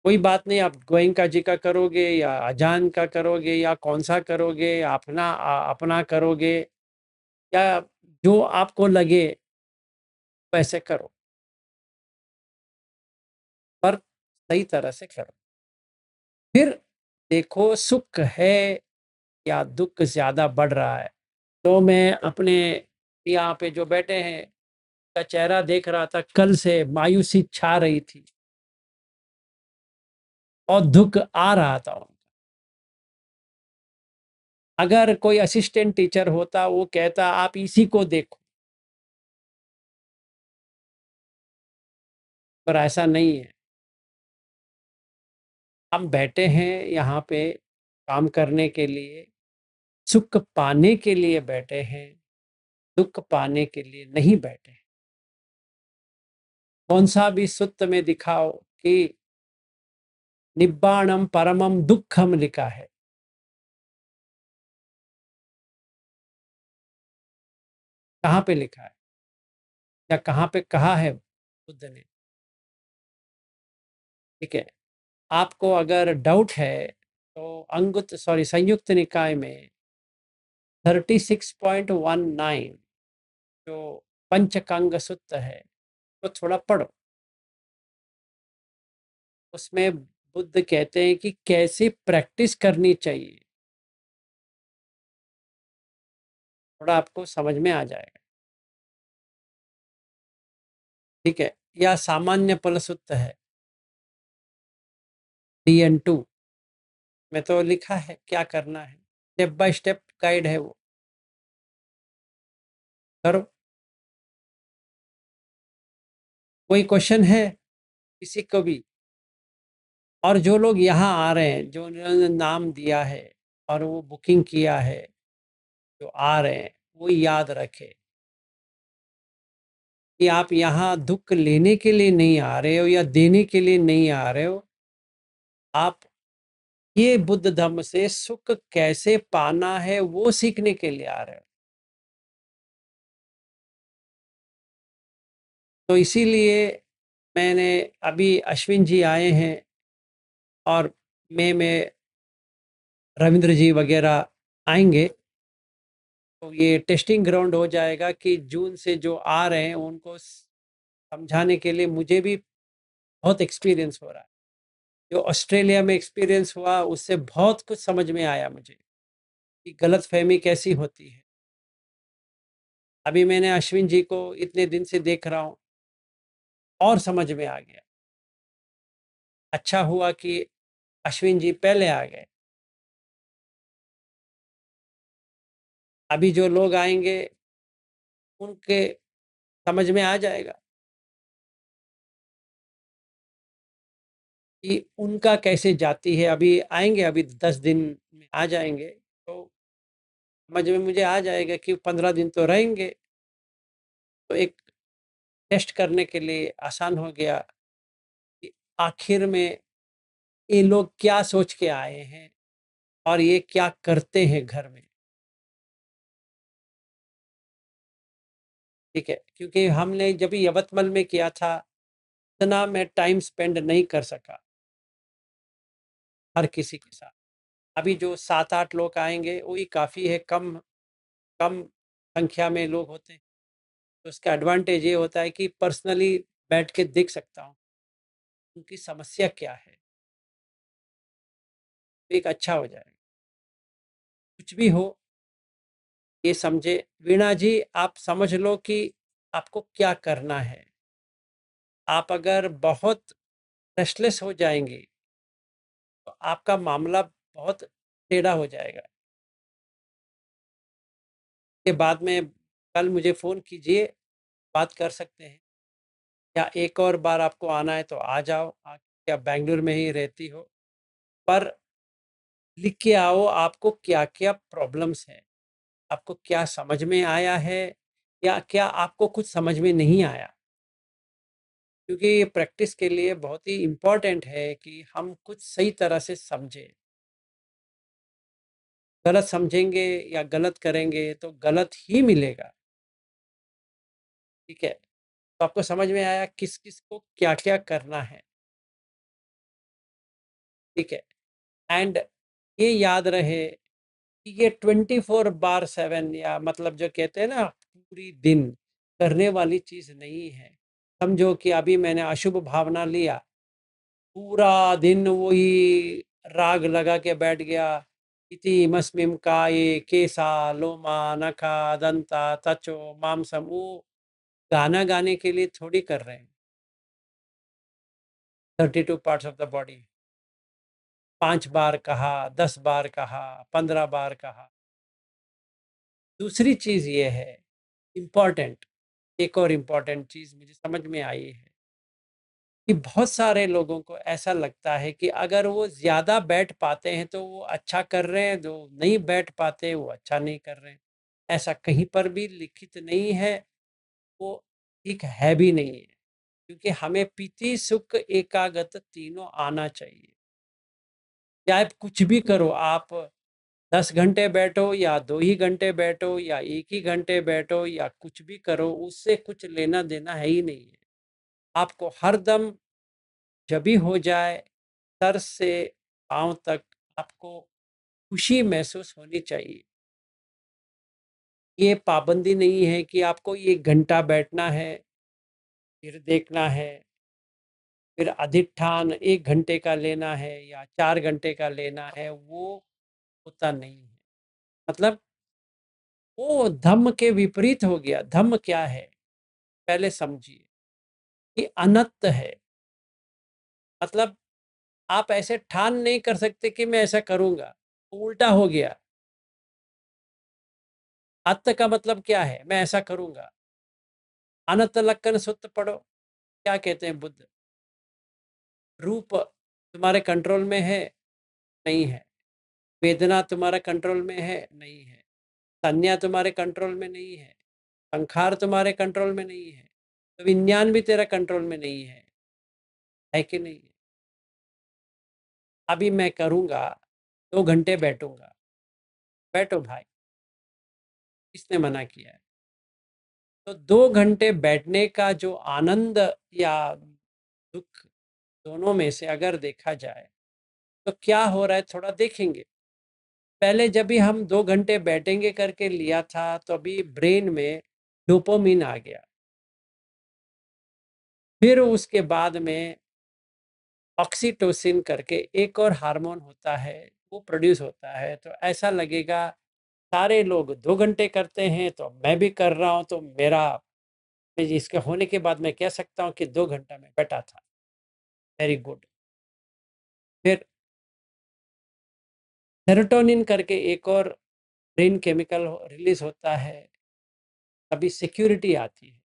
कोई बात नहीं, आप गोयंका जी का करोगे या अजान का करोगे या कौन सा करोगे, अपना अपना करोगे, या जो आपको लगे वैसे करो, पर सही तरह से करो। फिर देखो सुख है या दुख ज्यादा बढ़ रहा है। तो मैं अपने यहाँ पे जो बैठे हैं का चेहरा देख रहा था, कल से मायूसी छा रही थी और दुख आ रहा था उनका। अगर कोई असिस्टेंट टीचर होता वो कहता आप इसी को देखो, पर ऐसा नहीं है। हम बैठे हैं यहाँ पे काम करने के लिए, सुख पाने के लिए बैठे हैं, दुख पाने के लिए नहीं बैठे। कौन सा भी सूत्र में दिखाओ कि निब्बाणम परमम दुखम लिखा है, कहाँ पे लिखा है या कहाँ पे कहा है बुद्ध ने? ठीक है, आपको अगर डाउट है तो संयुक्त निकाय में 36.19 जो पंचकांग सूत्र है वो थोड़ा पढ़ो। उसमें बुद्ध कहते हैं कि कैसे प्रैक्टिस करनी चाहिए, थोड़ा आपको समझ में आ जाएगा। ठीक है, या सामान्य फल सूत्र है DN2 में तो लिखा है क्या करना है, स्टेप बाय स्टेप गाइड है, वो करो। कोई क्वेश्चन है किसी को भी? और जो लोग यहाँ आ रहे हैं, जो उन्होंने नाम दिया है और वो बुकिंग किया है, जो आ रहे हैं, वो याद रखे कि आप यहाँ दुख लेने के लिए नहीं आ रहे हो या देने के लिए नहीं आ रहे हो। आप ये बुद्ध धर्म से सुख कैसे पाना है वो सीखने के लिए आ रहे हो। तो इसीलिए मैंने अभी अश्विन जी आए हैं और में रविंद्र जी वगैरह आएंगे, तो ये टेस्टिंग ग्राउंड हो जाएगा कि जून से जो आ रहे हैं उनको समझाने के लिए मुझे भी बहुत एक्सपीरियंस हो रहा है। जो ऑस्ट्रेलिया में एक्सपीरियंस हुआ उससे बहुत कुछ समझ में आया मुझे कि गलत फहमी कैसी होती है। अभी मैंने अश्विन जी को इतने दिन से देख रहा हूँ और समझ में आ गया। अच्छा हुआ कि अश्विन जी पहले आ गए। अभी जो लोग आएंगे उनके समझ में आ जाएगा कि उनका कैसे जाती है। अभी आएंगे, अभी 10 दिन में आ जाएंगे, तो समझ में मुझे आ जाएगा कि 15 दिन तो रहेंगे। तो एक टेस्ट करने के लिए आसान हो गया कि आखिर में ये लोग क्या सोच के आए हैं और ये क्या करते हैं घर में। ठीक है, क्योंकि हमने जब यवतमल में किया था इतना मैं टाइम स्पेंड नहीं कर सका हर किसी के साथ। अभी जो 7-8 लोग आएंगे वही काफ़ी है, कम कम संख्या में लोग होते हैं। तो उसका एडवांटेज ये होता है कि पर्सनली बैठ के देख सकता हूँ उनकी समस्या क्या है, तो एक अच्छा हो जाएगा। कुछ भी हो ये समझे, वीणा जी आप समझ लो कि आपको क्या करना है। आप अगर बहुत रेस्टलेस हो जाएंगे तो आपका मामला बहुत टेढ़ा हो जाएगा। के बाद में कल मुझे फ़ोन कीजिए, बात कर सकते हैं, या एक और बार आपको आना है तो आ जाओ। क्या बेंगलुरु में ही रहती हो? पर लिख के आओ आपको क्या क्या प्रॉब्लम्स हैं, आपको क्या समझ में आया है या क्या आपको कुछ समझ में नहीं आया। क्योंकि ये प्रैक्टिस के लिए बहुत ही इम्पोर्टेंट है कि हम कुछ सही तरह से समझें। गलत समझेंगे या गलत करेंगे तो गलत ही मिलेगा। ठीक है, तो आपको समझ में आया किस किस को क्या क्या करना है। ठीक है, एंड ये याद रहे कि ये 24/7 या मतलब जो कहते हैं ना पूरी दिन करने वाली चीज़ नहीं है। समझो कि अभी मैंने अशुभ भावना लिया, पूरा दिन वही राग लगा के बैठ गया, इति मस्मिम काये केसा लोमा नखा दंता तचो मांसम, वो गाना गाने के लिए थोड़ी कर रहे हैं। 32 पार्ट्स ऑफ द बॉडी 5 बार कहा, 10 बार कहा, 15 बार कहा। दूसरी चीज ये है इम्पॉर्टेंट, एक और इम्पॉर्टेंट चीज मुझे समझ में आई है कि बहुत सारे लोगों को ऐसा लगता है कि अगर वो ज्यादा बैठ पाते हैं तो वो अच्छा कर रहे हैं, जो नहीं बैठ पाते वो अच्छा नहीं कर रहे हैं। ऐसा कहीं पर भी लिखित नहीं है, वो ठीक है भी नहीं है। क्योंकि हमें पीति सुख एकागत तीनों आना चाहिए। चाहे आप कुछ भी करो, आप 10 घंटे बैठो या 2 ही घंटे बैठो या 1 ही घंटे बैठो या कुछ भी करो, उससे कुछ लेना देना है ही नहीं है। आपको हरदम जब भी हो जाए सर से पाँव तक आपको खुशी महसूस होनी चाहिए। ये पाबंदी नहीं है कि आपको 1 घंटा बैठना है, फिर देखना है, फिर अधिष्ठान 1 घंटे का लेना है या 4 घंटे का लेना है, वो होता नहीं है। मतलब वो धम्म के विपरीत हो गया। धम्म क्या है? पहले समझिए कि अनंत है। मतलब आप ऐसे ठान नहीं कर सकते कि मैं ऐसा करूँगा, उल्टा हो गया। अत्त का मतलब क्या है? मैं ऐसा करूँगा। अनंत लक्षण सूत्र पढ़ो, क्या कहते हैं बुद्ध? रूप तुम्हारे कंट्रोल में है? नहीं है। वेदना तुम्हारे कंट्रोल में है? नहीं है। संज्ञा तुम्हारे कंट्रोल में नहीं है। संखार तुम्हारे कंट्रोल में नहीं है। तो विज्ञान भी तेरा कंट्रोल में नहीं है कि नहीं? अभी मैं करूँगा, 2 घंटे बैठूँगा। बैठो भाई, किसने मना किया है? तो 2 घंटे बैठने का जो आनंद या दुःख, दोनों में से अगर देखा जाए, तो क्या हो रहा है थोड़ा देखेंगे। पहले जब भी हम 2 घंटे बैठेंगे करके लिया था, तो अभी ब्रेन में डोपामाइन आ गया। फिर उसके बाद में ऑक्सीटोसिन करके एक और हार्मोन होता है, वो प्रोड्यूस होता है। तो ऐसा लगेगा सारे लोग 2 घंटे करते हैं, तो मैं भी कर रहा हूँ, तो मेरा इसके होने के बाद मैं कह सकता हूँ कि 2 घंटा मैं बैठा था। Very good. फिर सेरोटोनिन करके एक और ब्रेन केमिकल रिलीज होता है, तभी सिक्योरिटी आती है,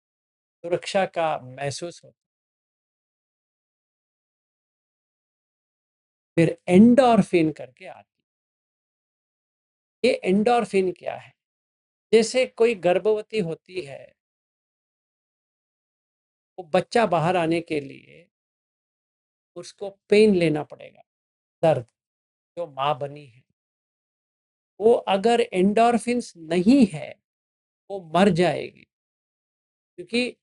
सुरक्षा का महसूस होता है। फिर एंडोर्फिन करके आती है। ये एंडोर्फिन क्या है? जैसे कोई गर्भवती होती है, वो बच्चा बाहर आने के लिए उसको पेन लेना पड़ेगा, दर्द, जो माँ बनी है। वो अगर एंडोर्फिन्स नहीं है, वो मर जाएगी, क्योंकि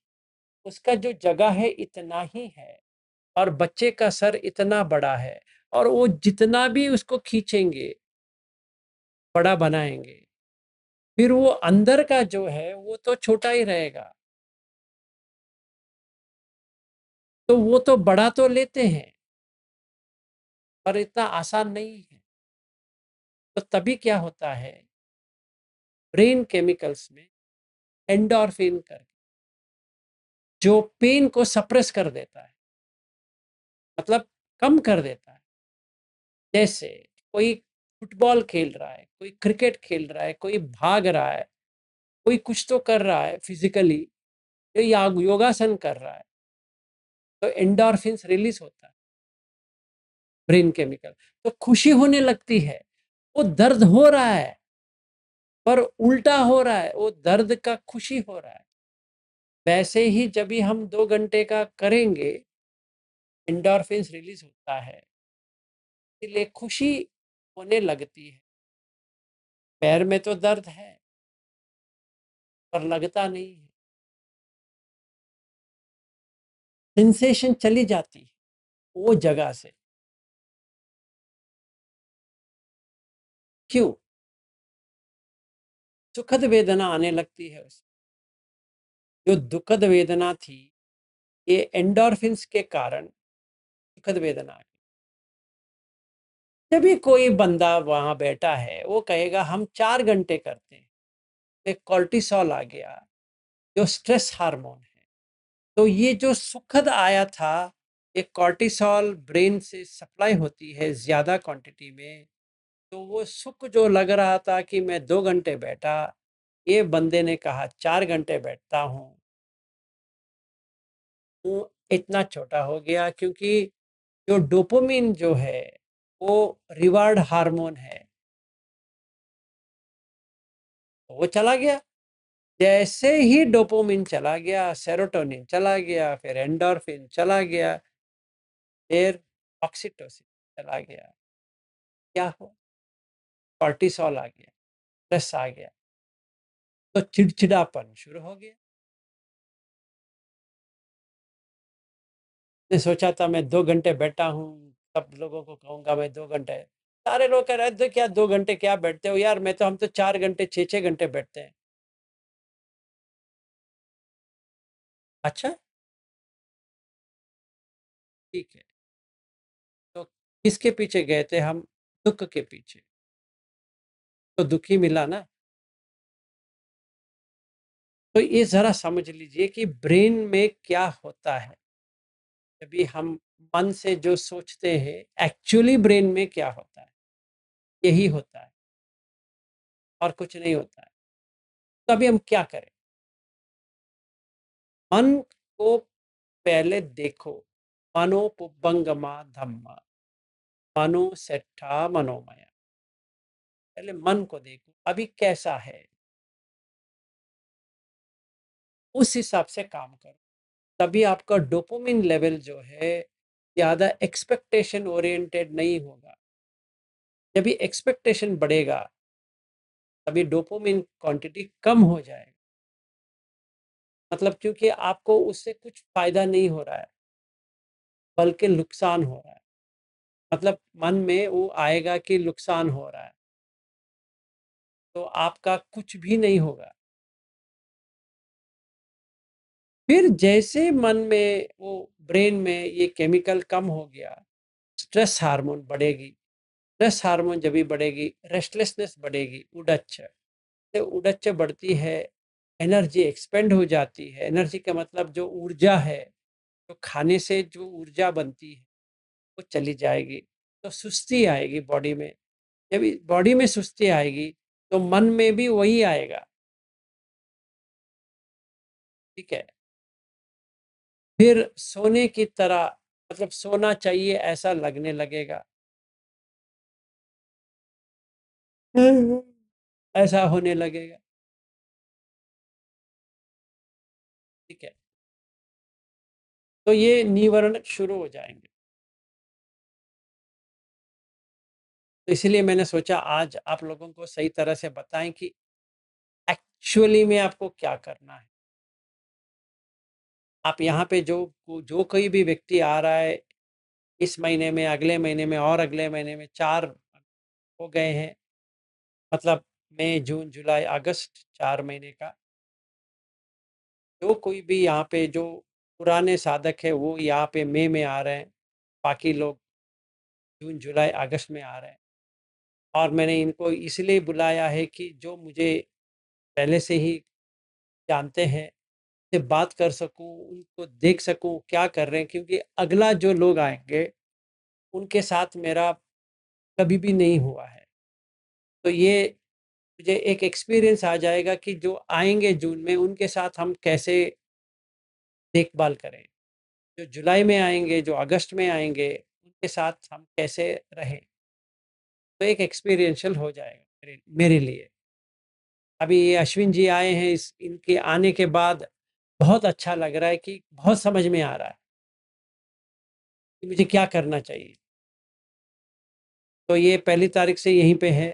उसका जो जगह है इतना ही है और बच्चे का सर इतना बड़ा है, और वो जितना भी उसको खींचेंगे, बड़ा बनाएंगे, फिर वो अंदर का जो है वो तो छोटा ही रहेगा। तो वो तो बड़ा तो लेते हैं, पर इतना आसान नहीं है। तो तभी क्या होता है, ब्रेन केमिकल्स में एंडोर्फिन कर जो पेन को सप्रेस कर देता है, मतलब कम कर देता है। जैसे कोई फुटबॉल खेल रहा है, कोई क्रिकेट खेल रहा है, कोई भाग रहा है, कोई कुछ तो कर रहा है फिजिकली, या योगासन कर रहा है, तो एंडोर्फिन्स रिलीज होता है, ब्रेन केमिकल। तो खुशी होने लगती है। वो दर्द हो रहा है, पर उल्टा हो रहा है, वो दर्द का खुशी हो रहा है। वैसे ही जब भी हम 2 घंटे का करेंगे, एंडोर्फिन्स रिलीज होता है, इसलिए खुशी होने लगती है। पैर में तो दर्द है, पर लगता नहीं है। सेंसेशन चली जाती है वो जगह से। क्यों? सुखद वेदना आने लगती है उसे। जो दुखद वेदना थी, ये एंडोर्फिन्स के कारण सुखद वेदना आ गई। जब भी कोई बंदा वहां बैठा है, वो कहेगा हम 4 घंटे करते हैं, एक कॉर्टिसोल आ गया, जो स्ट्रेस हार्मोन है। तो ये जो सुखद आया था, एक कॉर्टिसोल ब्रेन से सप्लाई होती है ज्यादा क्वांटिटी में, तो वो सुख जो लग रहा था कि मैं 2 घंटे बैठा, ये बंदे ने कहा 4 घंटे बैठता हूँ, वो इतना छोटा हो गया, क्योंकि जो डोपामिन जो है, वो रिवार्ड हार्मोन है, तो वो चला गया। जैसे ही डोपामिन चला गया, सेरोटोनिन चला गया, फिर एंडोर्फिन चला गया, फिर ऑक्सीटोसिन चला गया, क्या हो, कॉर्टिसोल आ गया, स्ट्रेस आ गया, तो चिड़चिड़ापन शुरू हो गया। मैं सोचा था मैं 2 घंटे बैठा हूँ, सब लोगों को कहूँगा मैं 2 घंटे, सारे लोग कह रहे थे क्या 2 घंटे क्या बैठते हो यार, हम तो 4 घंटे 6-6 घंटे बैठते हैं। अच्छा, ठीक है। तो किसके पीछे गए थे हम? दुःख के पीछे। तो दुखी मिला ना। तो ये ज़रा समझ लीजिए कि ब्रेन में क्या होता है। जब हम मन से जो सोचते हैं, एक्चुअली ब्रेन में क्या होता है, यही होता है और कुछ नहीं होता है। तो अभी हम क्या करें? मन को पहले देखो। मनो पुब्बंगमा धम्मा, मनो सेट्ठा मनोमय। पहले मन को देखो, अभी कैसा है, उस हिसाब से काम करो। तभी आपका डोपामिन लेवल जो है ज़्यादा एक्सपेक्टेशन ओरिएंटेड नहीं होगा। जब भी एक्सपेक्टेशन बढ़ेगा, तभी डोपामिन क्वांटिटी कम हो जाएगा। मतलब क्योंकि आपको उससे कुछ फ़ायदा नहीं हो रहा है, बल्कि नुकसान हो रहा है। मतलब मन में वो आएगा कि नुकसान हो रहा है, तो आपका कुछ भी नहीं होगा। फिर जैसे मन में वो ब्रेन में ये केमिकल कम हो गया, स्ट्रेस हार्मोन बढ़ेगी। स्ट्रेस हार्मोन जब भी बढ़ेगी, रेस्टलेसनेस बढ़ेगी, उड़च्च से उड़च्च बढ़ती है, एनर्जी एक्सपेंड हो जाती है। एनर्जी का मतलब जो ऊर्जा है, जो खाने से जो ऊर्जा बनती है, वो चली जाएगी। तो सुस्ती आएगी बॉडी में। जब बॉडी में सुस्ती आएगी, तो मन में भी वही आएगा। ठीक है। फिर सोने की तरह, मतलब सोना चाहिए ऐसा लगने लगेगा। ऐसा होने लगेगा। ठीक है। तो ये निवरण शुरू हो जाएंगे। तो इसलिए मैंने सोचा आज आप लोगों को सही तरह से बताएं कि एक्चुअली में आपको क्या करना है। आप यहाँ पे जो जो कोई भी व्यक्ति आ रहा है, इस महीने में, अगले महीने में और अगले महीने में 4 हो गए हैं। मतलब मई, जून, जुलाई, अगस्त 4 महीने का। जो कोई भी यहाँ पे जो पुराने साधक है, वो यहाँ पे मई में आ रहे हैं। बाकी लोग जून, जुलाई, अगस्त में आ रहे हैं। और मैंने इनको इसलिए बुलाया है कि जो मुझे पहले से ही जानते हैं, से बात कर सकूं, उनको देख सकूं क्या कर रहे हैं, क्योंकि अगला जो लोग आएंगे, उनके साथ मेरा कभी भी नहीं हुआ है। तो ये मुझे एक एक्सपीरियंस आ जाएगा कि जो आएंगे जून में, उनके साथ हम कैसे देखभाल करें। जो जुलाई में आएंगे, जो अगस्त में आएंगे, उनके साथ हम कैसे रहें। तो एक एक्सपीरियंशियल हो जाएगा मेरे मेरे लिए। अभी ये अश्विन जी आए हैं, इस इनके आने के बाद बहुत अच्छा लग रहा है कि बहुत समझ में आ रहा है कि मुझे क्या करना चाहिए। तो ये 1 तारीख से यहीं पे है।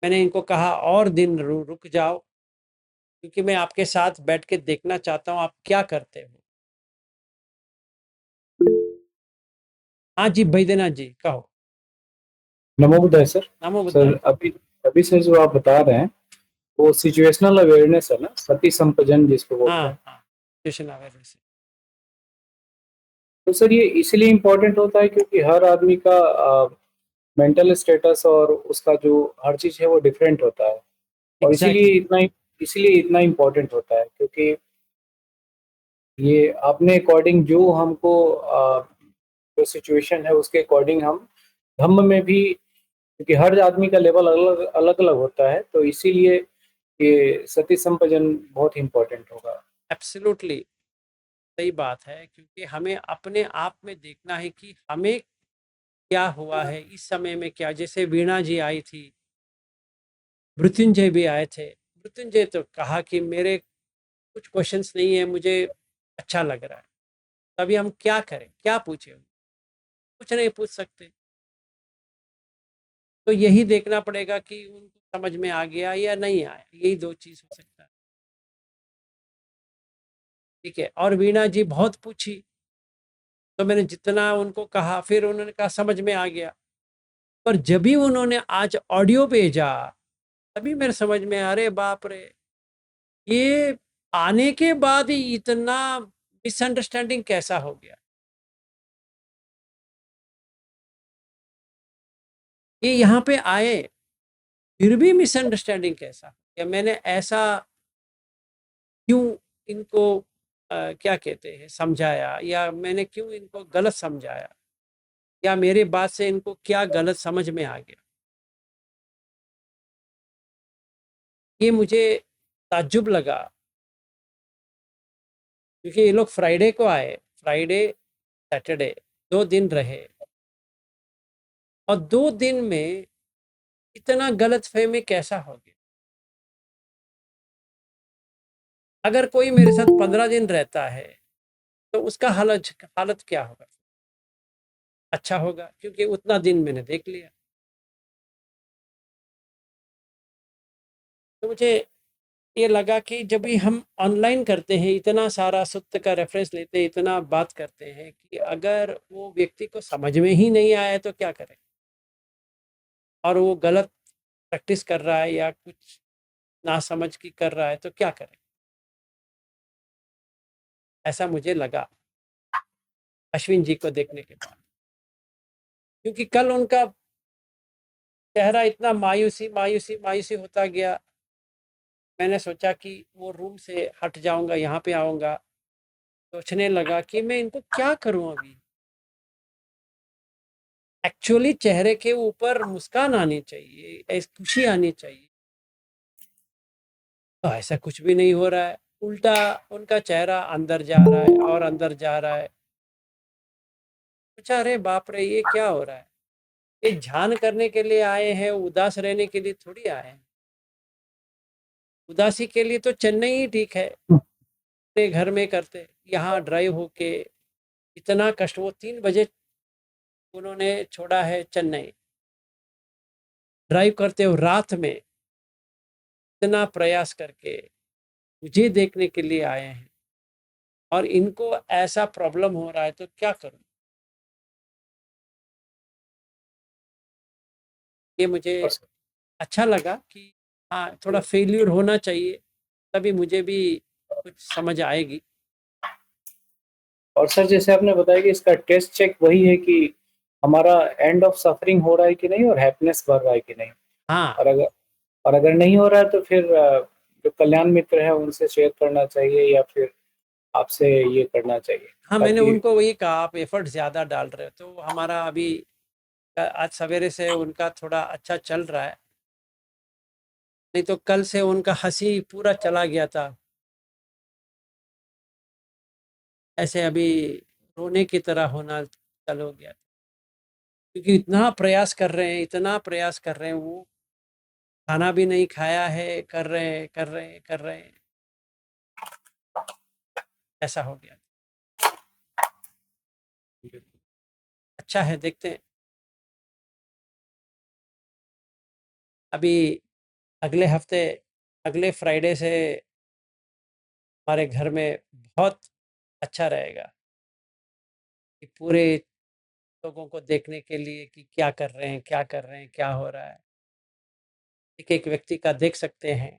मैंने इनको कहा और दिन रुक जाओ, क्योंकि मैं आपके साथ बैठ के देखना चाहता हूँ आप क्या करते हो। हाँ जी, बैद्यनाथ जी कहो। नमो बुद्धाय सर। नमो सर बुद्धाय। अभी अभी सर जो आप बता रहे हैं वो सिचुएशनल अवेयरनेस है ना, सती संपजन जिसको बोलते हाँ हैं। हाँ, सिचुएशन अवेयरनेस। तो सर ये इसलिए इम्पोर्टेंट होता है क्योंकि हर आदमी का मेंटल स्टेटस और उसका जो हर चीज है वो डिफरेंट होता है। और एग्जैक्टली। इसीलिए इतना इम्पोर्टेंट होता है क्योंकि ये अपने अकॉर्डिंग जो हमको जो सिचुएशन है उसके अकॉर्डिंग हम धम्म में भी, क्योंकि हर आदमी का लेवल अलग अलग अलग होता है, तो इसीलिए ये सती संपजन बहुत इंपॉर्टेंट होगा। एब्सोल्युटली सही बात है, क्योंकि हमें अपने आप में देखना है कि हमें क्या हुआ है इस समय में। क्या, जैसे वीणा जी आई थी, मृत्युंजय भी आए थे। मृत्युंजय तो कहा कि मेरे कुछ क्वेश्चंस नहीं है, मुझे अच्छा लग रहा है। तभी हम क्या करें, क्या पूछें? कुछ नहीं पूछ सकते। तो यही देखना पड़ेगा कि उनको समझ में आ गया या नहीं आया, यही 2 चीज हो सकता है। ठीक है। और वीणा जी बहुत पूछी, तो मैंने जितना उनको कहा, फिर उन्होंने कहा समझ में आ गया। पर जब भी उन्होंने आज ऑडियो भेजा, तभी मेरे समझ में अरे बाप रे! ये आने के बाद ही इतना मिसअंडरस्टैंडिंग कैसा हो गया? ये यहाँ पे आए, फिर भी मिसअंडरस्टैंडिंग कैसा? या मैंने ऐसा क्यों इनको क्या कहते हैं समझाया, या मैंने क्यों इनको गलत समझाया, या मेरी बात से इनको क्या गलत समझ में आ गया? ये मुझे ताज्जुब लगा, क्योंकि ये लोग फ्राइडे को आए, फ्राइडे, सैटरडे 2 दिन रहे, और 2 दिन में इतना गलतफ़हमी कैसा हो गया? अगर कोई मेरे साथ 15 दिन रहता है, तो उसका हालत हालत क्या होगा? अच्छा होगा, क्योंकि उतना दिन मैंने देख लिया। तो मुझे ये लगा कि जब भी हम ऑनलाइन करते हैं, इतना सारा सूत्र का रेफ़रेंस लेते हैं, इतना बात करते हैं, कि अगर वो व्यक्ति को समझ में ही नहीं आया तो क्या करें? और वो गलत प्रैक्टिस कर रहा है या कुछ नासमझ की कर रहा है तो क्या करें? ऐसा मुझे लगा अश्विन जी को देखने के बाद। क्योंकि कल उनका चेहरा इतना मायूसी, मायूसी, मायूसी होता गया, मैंने सोचा कि वो रूम से हट जाऊँगा, यहाँ पे आऊँगा। सोचने लगा कि मैं इनको क्या करूँ अभी? एक्चुअली चेहरे के ऊपर मुस्कान आनी चाहिए, खुशी आनी चाहिए। तो ऐसा कुछ भी नहीं हो रहा है, उल्टा उनका चेहरा अंदर जा रहा है और अंदर जा रहा है। सोचा अरे बाप रे! ये क्या हो रहा है? ये ध्यान करने के लिए आए हैं, उदास रहने के लिए थोड़ी आए हैं। उदासी के लिए तो चेन्नई ही ठीक है, अपने घर में करते। यहाँ ड्राइव होके इतना कष्ट, वो 3 बजे उन्होंने छोड़ा है चेन्नई। ड्राइव करते हो रात में, इतना प्रयास करके मुझे देखने के लिए आए हैं, और इनको ऐसा प्रॉब्लम हो रहा है तो क्या करूं? ये मुझे और अच्छा लगा कि हाँ, थोड़ा फेल्यूर होना चाहिए, तभी मुझे भी कुछ समझ आएगी। और सर, जैसे आपने बताया कि इसका टेस्ट चेक वही है कि हमारा एंड ऑफ सफरिंग हो रहा है कि नहीं और हैप्पीनेस बढ़ रहा है कि नहीं। हाँ, और अगर नहीं हो रहा है तो फिर जो कल्याण मित्र है उनसे शेयर करना चाहिए या फिर आपसे ये करना चाहिए हाँ, मैंने ताकि। उनको वही कहा, आप एफर्ट ज़्यादा डाल रहे हो, तो हमारा अभी आज सवेरे से उनका थोड़ा अच्छा चल रहा है, नहीं तो कल से उनका हँसी पूरा चला गया था। ऐसे अभी रोने की तरह होना चालू हो गया, क्योंकि इतना प्रयास कर रहे हैं, इतना प्रयास कर रहे हैं, वो खाना भी नहीं खाया है, कर रहे हैं, कर रहे हैं, कर रहे हैं, ऐसा हो गया। अच्छा है, देखते हैं। अभी अगले हफ्ते, अगले फ्राइडे से हमारे घर में बहुत अच्छा रहेगा, कि पूरे लोगों को देखने के लिए कि क्या कर रहे हैं, क्या कर रहे हैं, क्या हो रहा है। एक-एक व्यक्ति का देख सकते हैं,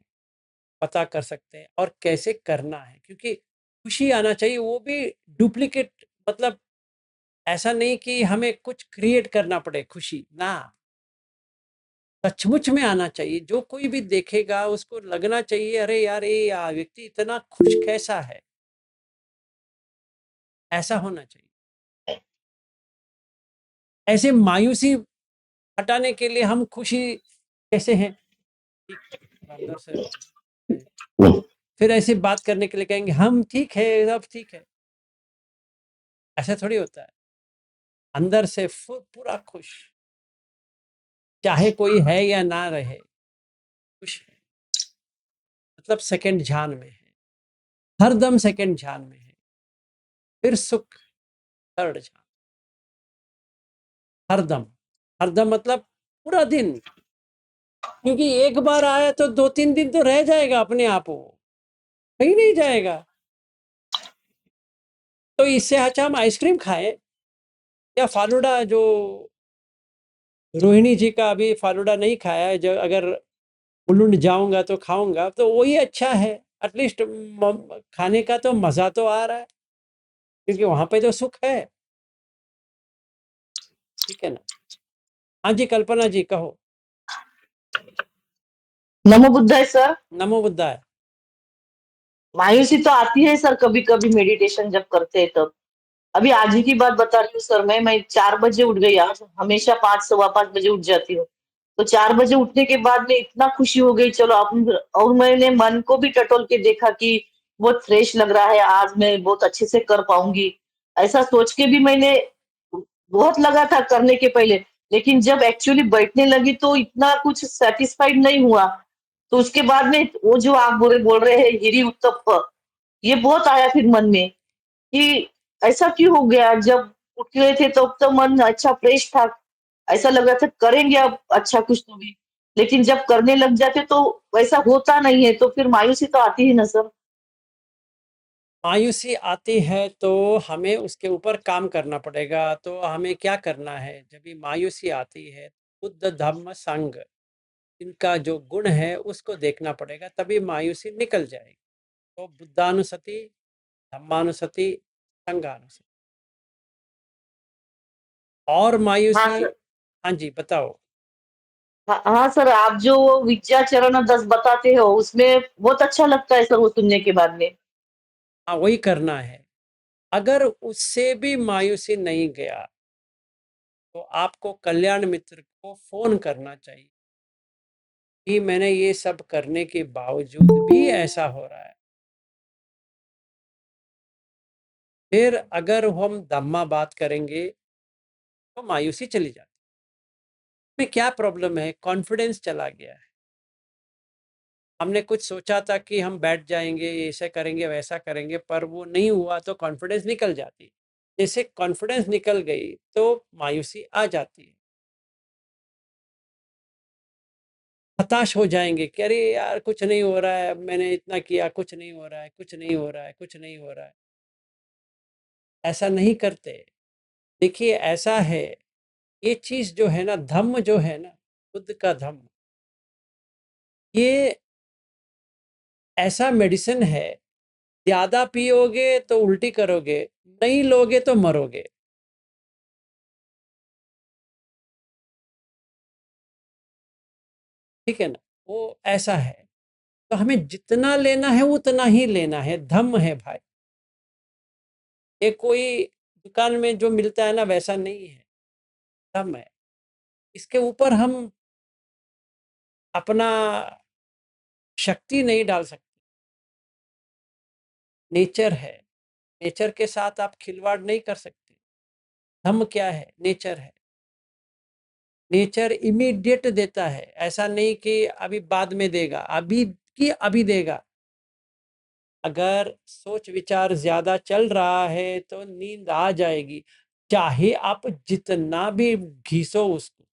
पता कर सकते हैं और कैसे करना है, क्योंकि खुशी आना चाहिए, वो भी डुप्लीकेट, मतलब ऐसा नहीं कि हमें कुछ क्रिएट करना पड़े खुशी, ना, सचमुच में आना चाहिए। जो कोई भी देखेगा उसको लगना चाहिए अरे यार, ये व्यक्ति इतना खुश कैसा है? ऐसा होना चाहिए। ऐसे मायूसी हटाने के लिए हम खुशी कैसे हैं? ठीक है, अंदर से फिर ऐसे बात करने के लिए कहेंगे हम ठीक है, सब ठीक है। ऐसा थोड़ी होता है। अंदर से पूरा खुश, चाहे कोई है या ना रहे, खुश है। मतलब सेकंड ध्यान में है, हर दम सेकंड ध्यान में है। फिर सुख, थर्ड ध्यान, हर दम, हर दम मतलब पूरा दिन। क्योंकि एक बार आया तो 2-3 दिन तो रह जाएगा अपने आप, वो कहीं नहीं जाएगा। तो इससे अच्छा हम आइसक्रीम खाएं, या फालूदा जो रोहिणी जी का अभी फालूदा नहीं खाया है, जो अगर उलूंड जाऊंगा तो खाऊंगा, तो वही अच्छा है। एटलीस्ट खाने का तो मजा तो आ रहा है, क्योंकि वहां पे तो सुख है। ठीक है ना? हाँ जी, कल्पना जी कहो। नमो बुद्धाय सर। नमो बुद्धाय। मायूसी तो आती है सर कभी कभी मेडिटेशन जब करते हैं तब। अभी आज ही की बात बता रही हूँ सर। मैं 4 बजे उठ गई आज। हमेशा 5 सवा 5 बजे उठ जाती हूँ। तो 4 बजे उठने के बाद में इतना खुशी हो गई, चलो आप। और मैंने मन को भी टटोल के देखा कि बहुत फ्रेश लग रहा है, आज मैं बहुत अच्छे से कर पाऊंगी। ऐसा सोच के भी मैंने बहुत लगा था करने के पहले। लेकिन जब एक्चुअली बैठने लगी तो इतना कुछ सेटिस्फाइड नहीं हुआ। तो उसके बाद में वो जो आप बोल रहे हैं हिरी उत्तप्प, ये बहुत आया फिर मन में कि ऐसा क्यों हो गया। जब उठ रहे थे तो मन अच्छा फ्रेश था। ऐसा लग रहा था करेंगे अब अच्छा कुछ तो भी। लेकिन जब करने लग जाते तो वैसा होता नहीं है, तो फिर मायूसी तो आती है ना सर। मायूसी आती है तो हमें उसके ऊपर काम करना पड़ेगा। तो हमें क्या करना है? जब भी मायूसी आती है, बुद्ध धम्म संग, इनका जो गुण है उसको देखना पड़ेगा, तभी मायूसी निकल जाएगी। तो बुद्धानुसति, धम्मानुसति, संघानुसति। और हाँ मायूसी। सर। हाँ जी, बताओ। हाँ सर, आप जो विद्याचरण 10 बताते हो उसमें बहुत अच्छा लगता है सर वो सुनने के बाद में। हाँ, वही करना है। अगर उससे भी मायूसी नहीं गया, तो आपको कल्याण मित्र को फोन करना चाहिए कि मैंने ये सब करने के बावजूद भी ऐसा हो रहा है। फिर अगर हम धम्मा बात करेंगे तो मायूसी चली जाती है। में क्या प्रॉब्लम है? कॉन्फिडेंस चला गया है। हमने कुछ सोचा था कि हम बैठ जाएंगे, ऐसा करेंगे वैसा करेंगे, पर वो नहीं हुआ तो कॉन्फिडेंस निकल जाती है। जैसे कॉन्फिडेंस निकल गई तो मायूसी आ जाती है। हताश हो जाएंगे कि अरे यार कुछ नहीं हो रहा है, मैंने इतना किया, कुछ नहीं हो रहा है, कुछ नहीं हो रहा है, कुछ नहीं हो रहा है। ऐसा नहीं करते। देखिए ऐसा है, ये चीज जो है ना, धम्म जो है ना, बुद्ध का धम्म, ये ऐसा मेडिसिन है। ज्यादा पियोगे तो उल्टी करोगे, नहीं लोगे तो मरोगे। ठीक है ना? वो ऐसा है। तो हमें जितना लेना है उतना ही लेना है। धम्म है भाई। ये कोई दुकान में जो मिलता है ना, वैसा नहीं है। धम्म है। इसके ऊपर हम अपना शक्ति नहीं डाल सकते। नेचर है। नेचर के साथ आप खिलवाड़ नहीं कर सकते। धम्म क्या है? नेचर है। नेचर इमीडिएट देता है, ऐसा नहीं कि अभी बाद में देगा, अभी की अभी देगा। अगर सोच विचार ज्यादा चल रहा है तो नींद आ जाएगी, चाहे आप जितना भी घिसो उसको,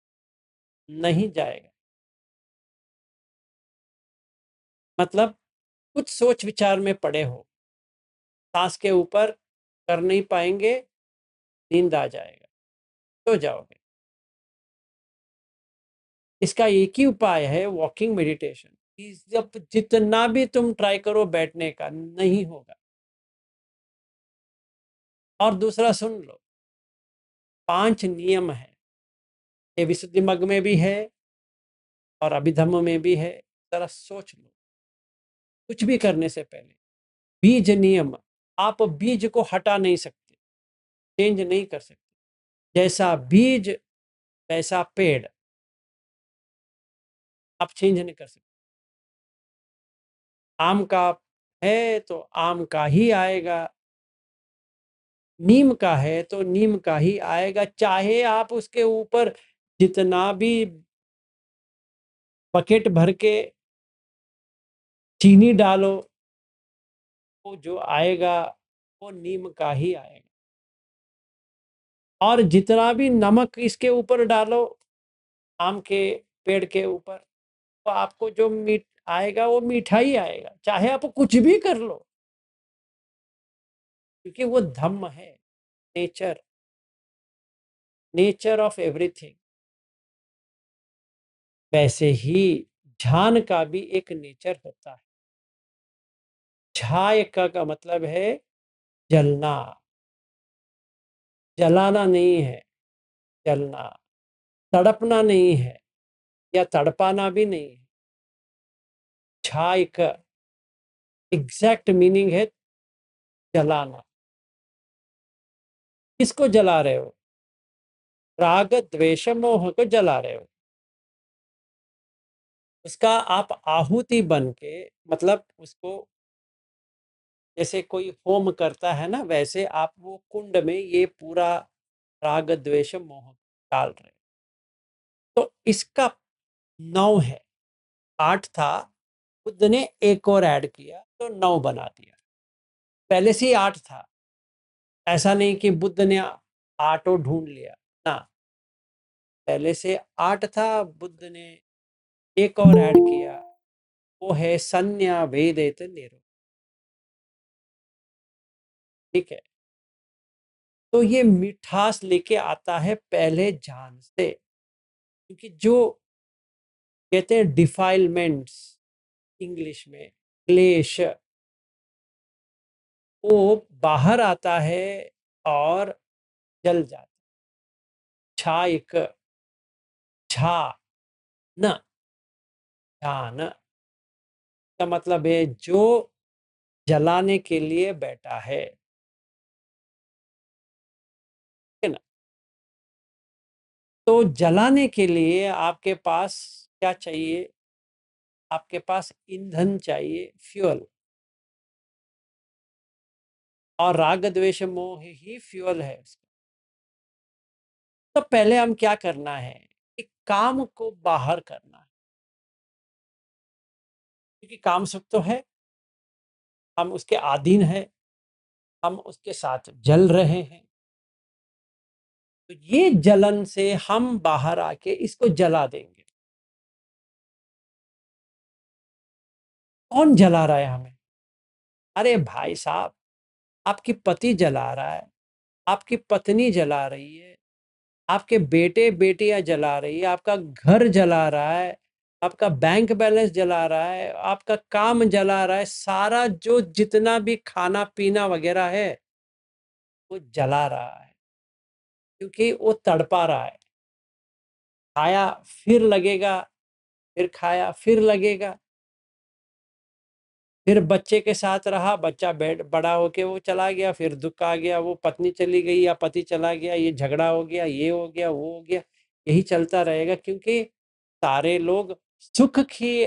नहीं जाएगा। मतलब कुछ सोच विचार में पड़े हो, सांस के ऊपर कर नहीं पाएंगे, नींद आ जाएगा, सो जाओगे। इसका एक ही उपाय है, वॉकिंग मेडिटेशन। जब जितना भी तुम ट्राई करो बैठने का, नहीं होगा। और दूसरा सुन लो, 5 नियम है। ये विशुद्धि मग में भी है और अभिधम्म में भी है। जरा सोच लो, कुछ भी करने से पहले। बीज नियम, आप बीज को हटा नहीं सकते, चेंज नहीं कर सकते। जैसा बीज वैसा पेड़, आप चेंज नहीं कर सकते। आम का है तो आम का ही आएगा, नीम का है तो नीम का ही आएगा, चाहे आप उसके ऊपर जितना भी बकेट भर के चीनी डालो, वो जो आएगा वो नीम का ही आएगा। और जितना भी नमक इसके ऊपर डालो, आम के पेड़ के ऊपर, तो आपको जो मीठ आएगा वो मीठा ही आएगा, चाहे आप कुछ भी कर लो, क्योंकि वो धम्म है। Nature, nature of everything. वैसे ही ध्यान का भी एक नेचर होता है। झाय का मतलब है जलना, जलाना नहीं है, जलना। तड़पना नहीं है या तड़पाना भी नहीं है। झाय का एग्जैक्ट मीनिंग है जलाना। किसको जला रहे हो? राग द्वेष मोह को जला रहे हो। उसका आप आहुति बन के, मतलब उसको जैसे कोई होम करता है ना, वैसे आप वो कुंड में ये पूरा राग द्वेष मोह डाल रहे हो। तो इसका 9 है, 8 था, बुद्ध ने एक और ऐड किया तो 9 बना दिया। पहले से ही 8 था, ऐसा नहीं कि बुद्ध ने 8 और ढूंढ लिया ना, पहले से 8 था, बुद्ध ने एक और ऐड किया, वो है संज्ञा वेदेत निरो। ठीक है, तो ये मिठास लेके आता है पहले जान से, क्योंकि जो कहते हैं डिफाइलमेंट्स इंग्लिश में, क्लेश, वो बाहर आता है और जल जाता। छा एक छा न ध्यान का मतलब है जो जलाने के लिए बैठा है ना। तो जलाने के लिए आपके पास क्या चाहिए? आपके पास ईंधन चाहिए, फ्यूल। और राग द्वेष मोह ही फ्यूल है उसका। तो पहले हम क्या करना है, एक काम को बाहर करना है, क्योंकि काम सुख तो है, हम उसके अधीन है, हम उसके साथ जल रहे हैं। तो ये जलन से हम बाहर आके इसको जला देंगे। कौन जला रहा है हमें? अरे भाई साहब, आपकी पति जला रहा है, आपकी पत्नी जला रही है, आपके बेटे बेटियां जला रही है, आपका घर जला रहा है, आपका बैंक बैलेंस जला रहा है, आपका काम जला रहा है, सारा जो जितना भी खाना पीना वगैरह है वो जला रहा है, क्योंकि वो तड़पा रहा है। खाया फिर लगेगा, फिर खाया फिर लगेगा, फिर बच्चे के साथ रहा, बच्चा बड़ा होके वो चला गया, फिर दुख आ गया, वो पत्नी चली गई या पति चला गया, ये झगड़ा हो गया, ये हो गया, वो हो गया, यही चलता रहेगा, क्योंकि सारे लोग सुख की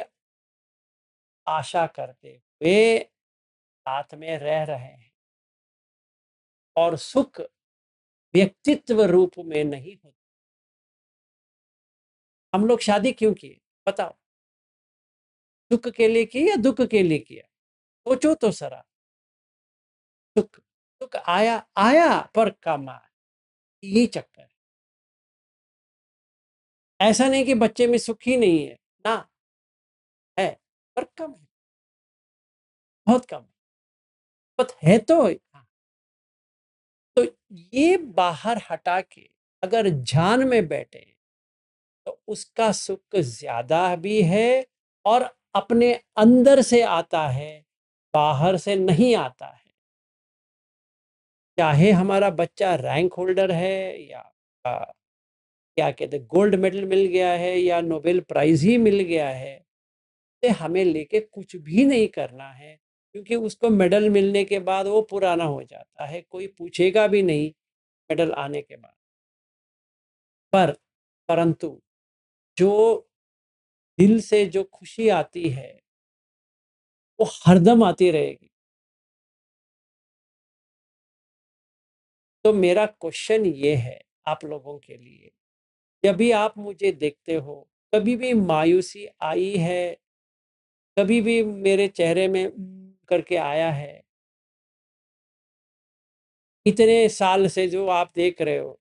आशा करते हुए साथ में रह रहे हैं, और सुख व्यक्तित्व रूप में नहीं होता। हम लोग शादी क्यों किए बताओ? सुख के लिए की या दुख के लिए किया? सोचो तो सरा। सुख, सुख आया आया पर कम आया, यही चक्कर है। ऐसा नहीं कि बच्चे में सुख ही नहीं है ना, है, पर कम है, बहुत कम है, बट है तो। हाँ, तो ये बाहर हटा के अगर ध्यान में बैठे तो उसका सुख ज्यादा भी है, और अपने अंदर से आता है, बाहर से नहीं आता है। चाहे हमारा बच्चा रैंक होल्डर है, या क्या कहते हैं गोल्ड मेडल मिल गया है, या नोबेल प्राइज ही मिल गया है, तो हमें लेके कुछ भी नहीं करना है, क्योंकि उसको मेडल मिलने के बाद वो पुराना हो जाता है, कोई पूछेगा भी नहीं मेडल आने के बाद। परंतु जो दिल से जो खुशी आती है वो हरदम आती रहेगी। तो मेरा क्वेश्चन ये है आप लोगों के लिए, जब भी आप मुझे देखते हो, कभी भी मायूसी आई है, कभी भी मेरे चेहरे में करके आया है, इतने साल से जो आप देख रहे हो,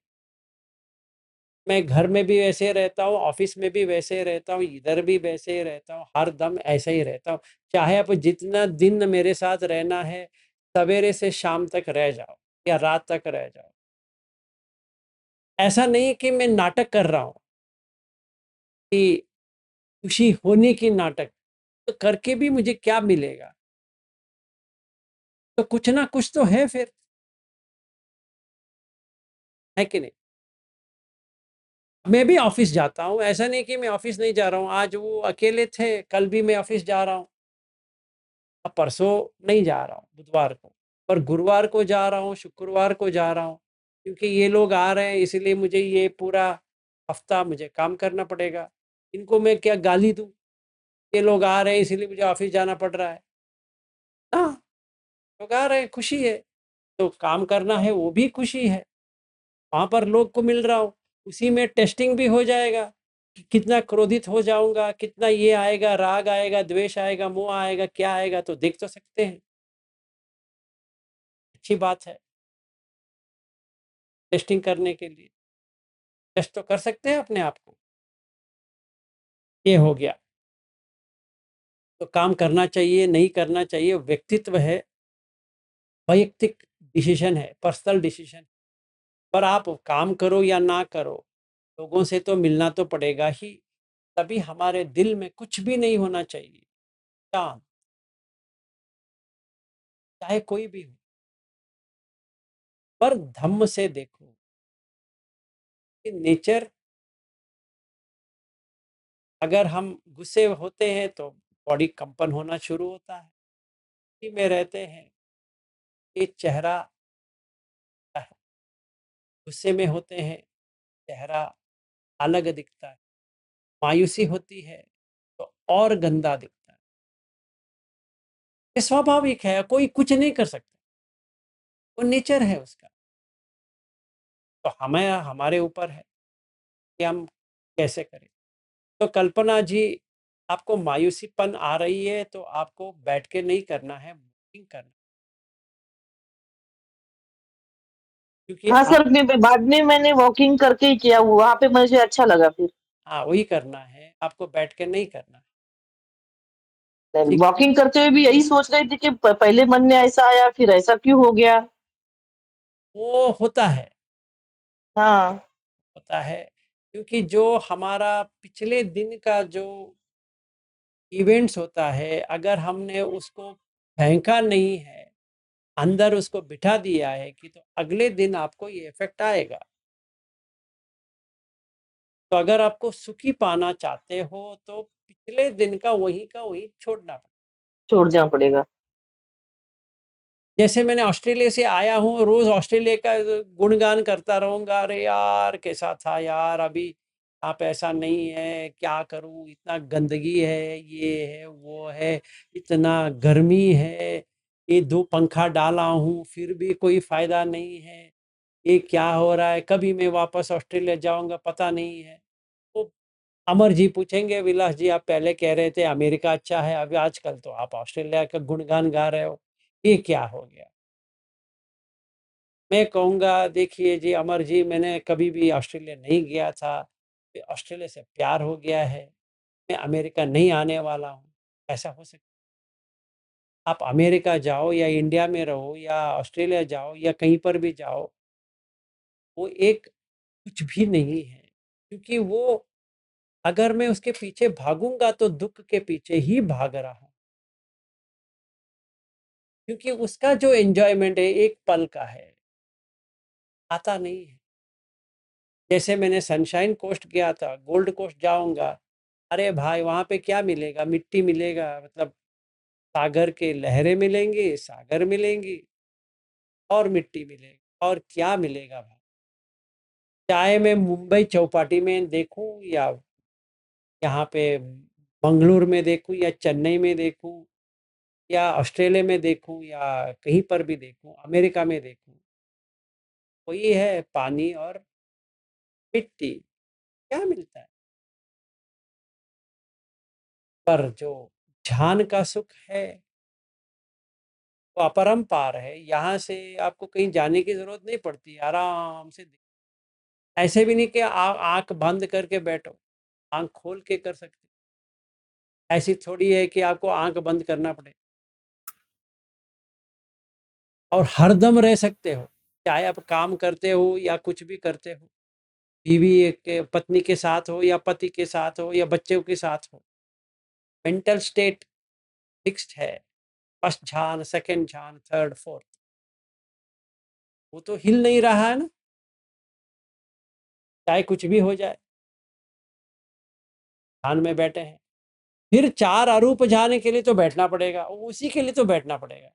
मैं घर में भी वैसे रहता हूँ, ऑफिस में भी वैसे रहता हूँ, इधर भी वैसे ही रहता हूँ, हर दम ऐसे ही रहता हूँ। चाहे आप जितना दिन मेरे साथ रहना है, सवेरे से शाम तक रह जाओ या रात तक रह जाओ। ऐसा नहीं कि मैं नाटक कर रहा हूँ कि खुशी होने की नाटक, तो करके भी मुझे क्या मिलेगा? तो कुछ ना कुछ तो है फिर, है कि नहीं? मैं भी ऑफिस जाता हूँ, ऐसा नहीं कि मैं ऑफिस नहीं जा रहा हूँ। आज वो अकेले थे, कल भी मैं ऑफिस जा रहा हूँ। अब परसों नहीं जा रहा हूँ, बुधवार को, पर गुरुवार को जा रहा हूँ, शुक्रवार को जा रहा हूँ, क्योंकि ये लोग आ रहे हैं, इसलिए मुझे ये पूरा हफ्ता मुझे काम करना पड़ेगा। इनको मैं क्या गाली दूँ? ये लोग आ रहे हैं इसीलिए मुझे ऑफिस जाना पड़ रहा है। हाँ, लोग आ रहे हैं, खुशी है, तो काम करना है वो भी खुशी है। वहाँ पर लोग को मिल रहा हूँ, उसी में टेस्टिंग भी हो जाएगा कि कितना क्रोधित हो जाऊँगा, कितना ये आएगा, राग आएगा, द्वेष आएगा, मोह आएगा, क्या आएगा, तो देख तो सकते हैं। अच्छी बात है टेस्टिंग करने के लिए, टेस्ट तो कर सकते हैं अपने आप को। ये हो गया, तो काम करना चाहिए, नहीं करना चाहिए, व्यक्तित्व है, वैयक्तिक डिसीजन है, पर्सनल डिसीजन। पर आप काम करो या ना करो, लोगों से तो मिलना तो पड़ेगा ही, तभी हमारे दिल में कुछ भी नहीं होना चाहिए। शांत, चाहे कोई भी हो, पर धम्म से देखो कि नेचर, अगर हम गुस्से होते हैं तो बॉडी कंपन होना शुरू होता है, उसी में रहते हैं, ये चेहरा है, गुस्से में होते हैं, चेहरा अलग दिखता है, मायूसी होती है तो और गंदा दिखता है। ये स्वाभाविक है, कोई कुछ नहीं कर सकता, वो नेचर है उसका। तो हमें, हमारे ऊपर है कि हम कैसे करें। तो कल्पना जी, आपको मायूसीपन आ रही है तो आपको बैठ के नहीं करना है, वॉकिंग करना, क्योंकि हाँ आप, सर, मैं बाद में मैंने वॉकिंग करके ही किया, वहां पे मुझे अच्छा लगा फिर। हाँ वही करना है आपको, बैठ के नहीं करना है। ठीक, वॉकिंग करते हुए भी यही सोच रही थी कि पहले मन में ऐसा आया, फिर ऐसा क्यों हो गया। वो होता है, हाँ, होता है, क्योंकि जो हमारा पिछले दिन का जो इवेंट्स होता है, अगर हमने उसको फेंका नहीं है, अंदर उसको बिठा दिया है कि तो अगले दिन आपको ये इफेक्ट आएगा। तो अगर आपको सुखी पाना चाहते हो तो पिछले दिन का वही छोड़ना पड़ेगा। छोड़ जाना पड़ेगा। जैसे मैंने ऑस्ट्रेलिया से आया हूँ, रोज ऑस्ट्रेलिया का गुणगान करता रहूंगा, अरे यार कैसा था यार, अभी यहाँ पे ऐसा नहीं है, क्या करूँ, इतना गंदगी है, ये है वो है, इतना गर्मी है, ये 2 पंखा डाला हूँ फिर भी कोई फायदा नहीं है, ये क्या हो रहा है, कभी मैं वापस ऑस्ट्रेलिया जाऊंगा पता नहीं है। तो अमर जी पूछेंगे, विलास जी आप पहले कह रहे थे अमेरिका अच्छा है, अभी आजकल तो आप ऑस्ट्रेलिया का गुणगान गा रहे हो, ये क्या हो गया? मैं कहूँगा देखिए जी अमर जी, मैंने कभी भी ऑस्ट्रेलिया नहीं गया था, ऑस्ट्रेलिया से प्यार हो गया है, मैं अमेरिका नहीं आने वाला हूँ। ऐसा हो सकता है? आप अमेरिका जाओ या इंडिया में रहो या ऑस्ट्रेलिया जाओ या कहीं पर भी जाओ, वो एक कुछ भी नहीं है, क्योंकि वो, अगर मैं उसके पीछे भागूंगा तो दुख के पीछे ही भाग रहा हूँ, क्योंकि उसका जो एंजॉयमेंट है एक पल का है, आता नहीं है। जैसे मैंने सनशाइन कोस्ट गया था, गोल्ड कोस्ट जाऊंगा, अरे भाई वहां पे क्या मिलेगा? मिट्टी मिलेगा, मतलब सागर के लहरें मिलेंगी, सागर मिलेंगी और मिट्टी मिलेगी, और क्या मिलेगा भाई? चाहे मैं मुंबई चौपाटी में देखूं या यहाँ पे मंगलुरु में देखूं या चेन्नई में देखूं या ऑस्ट्रेलिया में देखूं या कहीं पर भी देखूं, अमेरिका में देखूं, वही है, पानी और मिट्टी, क्या मिलता है? पर जो ध्यान का सुख है वो अपरंपार है, यहाँ से आपको कहीं जाने की जरूरत नहीं पड़ती, आराम से ऐसे भी नहीं कि आप आंख बंद करके बैठो, आंख खोल के कर सकते, ऐसी थोड़ी है कि आपको आंख बंद करना पड़े, और हरदम रह सकते हो, चाहे आप काम करते हो या कुछ भी करते हो, बीवी के, पत्नी के साथ हो या पति के साथ हो या बच्चों के साथ हो, मेंटल स्टेट फिक्स्ड है, फर्स्ट ध्यान, सेकंड ध्यान, थर्ड, फोर्थ, वो तो हिल नहीं रहा है ना, चाहे कुछ भी हो जाए, ध्यान में बैठे हैं। फिर 4 अरूप जाने के लिए तो बैठना पड़ेगा, उसी के लिए तो बैठना पड़ेगा,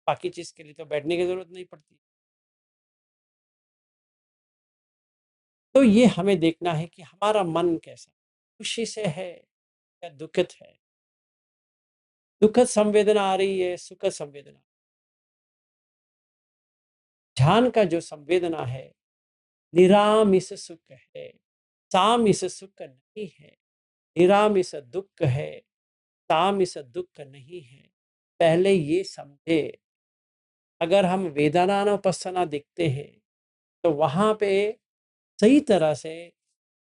बाकी चीज के लिए तो बैठने की जरूरत नहीं पड़ती। तो ये हमें देखना है कि हमारा मन कैसा, खुशी से है या दुखित है, दुखद संवेदना आ रही है, सुखद संवेदना। ध्यान का जो संवेदना है निरामिष सुख है, सामिष सुख नहीं है, निरामिष दुख है, सामिष दुख नहीं है। पहले ये समझे, अगर हम वेदनानुपස්සना देखते हैं तो वहां पे सही तरह से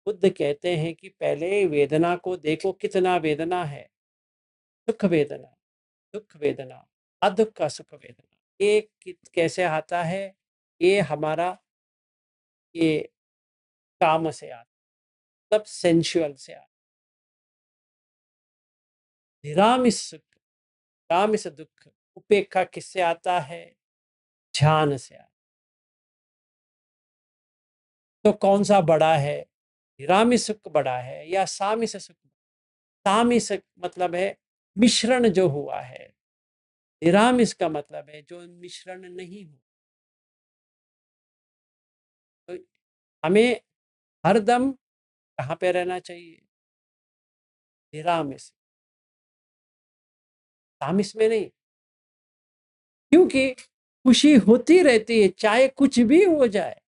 बुद्ध कहते हैं कि पहले वेदना को देखो, कितना वेदना है, सुख वेदना, दुख वेदना, अदुख का सुख वेदना, ये कैसे आता है, ये हमारा ये काम से आता, मतलब सेंशुअल से आता। निरामिष सुख, निरामिष दुख, उपेक्षा किससे आता है, ध्यान से आता। तो कौन सा बड़ा है, निरामिष सुख बड़ा है या सामिष सुख? सामिष मतलब है मिश्रण जो हुआ है, निरामिष का मतलब है जो मिश्रण नहीं हुआ। तो हमें हरदम कहाँ पे रहना चाहिए, निरामिष, सामिष में नहीं। क्योंकि खुशी होती रहती है चाहे कुछ भी हो जाए,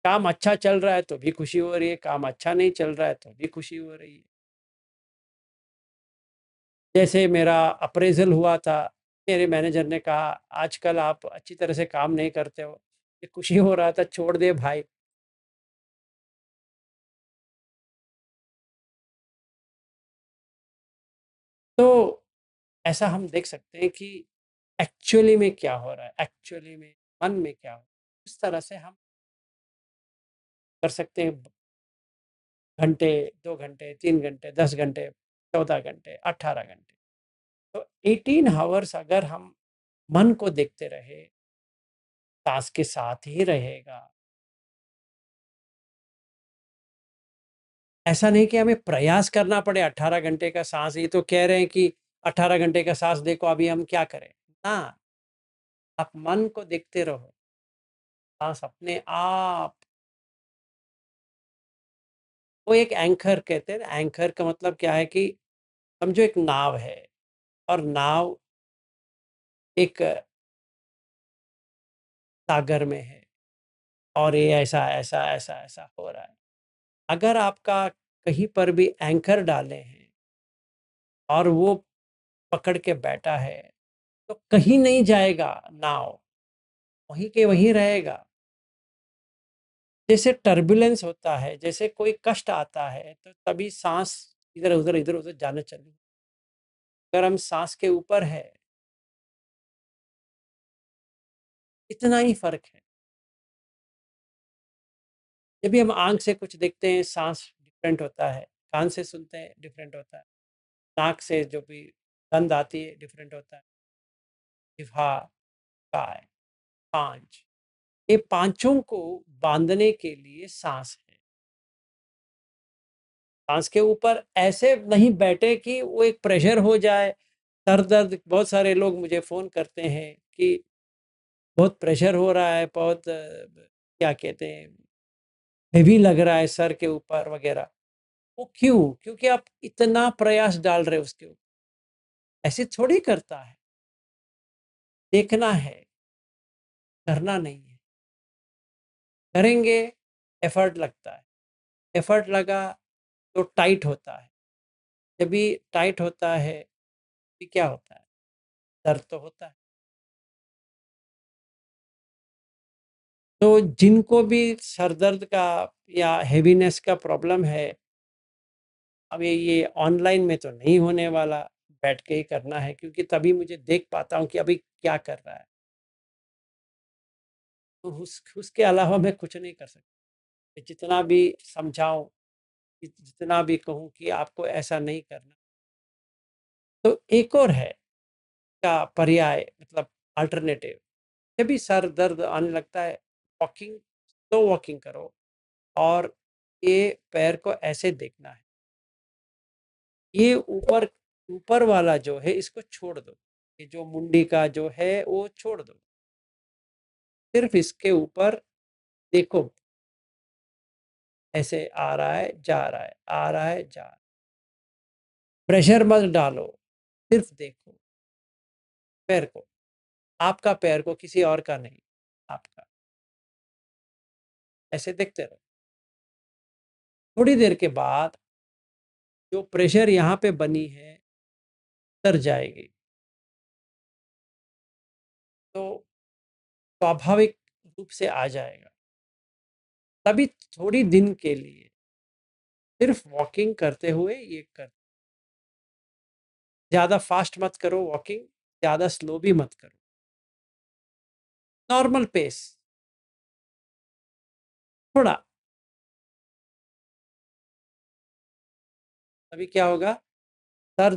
काम अच्छा चल रहा है तो भी खुशी हो रही है, काम अच्छा नहीं चल रहा है तो भी खुशी हो रही है। जैसे मेरा अप्रेजल हुआ था, मेरे मैनेजर ने कहा आजकल आप अच्छी तरह से काम नहीं करते हो, ये खुशी हो रहा था, छोड़ दे भाई। तो ऐसा हम देख सकते हैं कि एक्चुअली में क्या हो रहा है, एक्चुअली में मन में क्या हो रहा है, इस तरह से हम कर सकते हैं। घंटे, 2 घंटे, 3 घंटे, 10 घंटे, 14 घंटे, 18 घंटे, तो 18 आवर्स अगर हम मन को देखते रहे, सांस के साथ ही रहेगा। ऐसा नहीं कि हमें प्रयास करना पड़े 18 घंटे का सांस, ये तो कह रहे हैं कि 18 घंटे का सांस देखो, अभी हम क्या करें ना, आप मन को देखते रहो, सांस अपने आप। वो एक एंकर कहते हैं, एंकर का मतलब क्या है कि समझो एक नाव है और नाव एक सागर में है और ये ऐसा ऐसा ऐसा ऐसा हो रहा है। अगर आपका कहीं पर भी एंकर डाले हैं और वो पकड़ के बैठा है तो कहीं नहीं जाएगा नाव, वहीं के वहीं रहेगा। जैसे टर्बुलेंस होता है, जैसे कोई कष्ट आता है तो तभी सांस इधर उधर जाना चाहिए। अगर हम सांस के ऊपर है, इतना ही फर्क है। जब भी हम आंख से कुछ देखते हैं सांस डिफरेंट होता है, कान से सुनते हैं डिफरेंट होता है, नाक से जो भी गंध आती है डिफरेंट होता है, जिह्वा, काय, पांच, ये पांचों को बांधने के लिए सांस है। सांस के ऊपर ऐसे नहीं बैठे कि वो एक प्रेशर हो जाए, सर दर्द। बहुत सारे लोग मुझे फोन करते हैं कि बहुत प्रेशर हो रहा है, बहुत क्या कहते हैं, हेवी लग रहा है सर के ऊपर वगैरह। वो क्यों? क्योंकि आप इतना प्रयास डाल रहे हो उसके ऊपर। ऐसे थोड़ी करता है, देखना है, करना नहीं है। करेंगे, एफर्ट लगता है, एफर्ट लगा तो टाइट होता है। जब भी टाइट होता है तो क्या होता है, दर्द तो होता है। तो जिनको भी सर दर्द का या हेवीनेस का प्रॉब्लम है, अब ये ऑनलाइन में तो नहीं होने वाला, बैठ के ही करना है, क्योंकि तभी मुझे देख पाता हूँ कि अभी क्या कर रहा है। तो उसके अलावा मैं कुछ नहीं कर सकता, जितना भी समझाऊं जितना भी कहूँ कि आपको ऐसा नहीं करना। तो एक और है का पर्याय, मतलब अल्टरनेटिव, जब भी सर दर्द आने लगता है, वॉकिंग, स्लो वॉकिंग करो और ये पैर को ऐसे देखना है, ये ऊपर ऊपर वाला जो है इसको छोड़ दो, ये जो मुंडी का जो है वो छोड़ दो, सिर्फ इसके ऊपर देखो, ऐसे आ रहा है जा रहा है, आ रहा है जा रहा है, प्रेशर मत डालो, सिर्फ देखो पैर को, आपका पैर को, किसी और का नहीं, आपका। ऐसे देखते रहो। थोड़ी देर के बाद जो प्रेशर यहाँ पे बनी है उतर जाएगी, तो स्वाभाविक रूप से आ जाएगा। तभी थोड़ी दिन के लिए सिर्फ वॉकिंग करते हुए ये कर, ज़्यादा फास्ट मत करो वॉकिंग, ज़्यादा स्लो भी मत करो, नॉर्मल पेस, थोड़ा। तभी क्या होगा, सर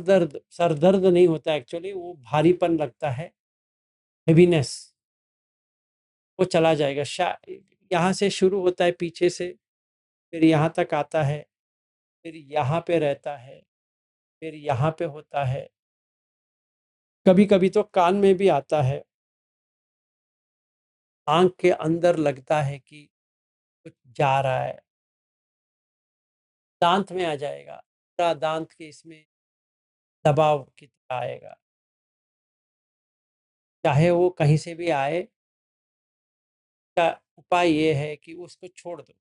दर्द नहीं होता एक्चुअली, वो भारीपन लगता है, हेवीनेस, वो चला जाएगा। यहाँ से शुरू होता है पीछे से, फिर यहाँ तक आता है, फिर यहाँ पे रहता है, फिर यहाँ पे होता है, कभी कभी तो कान में भी आता है, आंख के अंदर लगता है कि कुछ जा रहा है, दांत में आ जाएगा, पूरा दांत के इसमें दबाव की तरह आएगा, चाहे वो कहीं से भी आए, का उपाय ये है कि उसको छोड़ दो,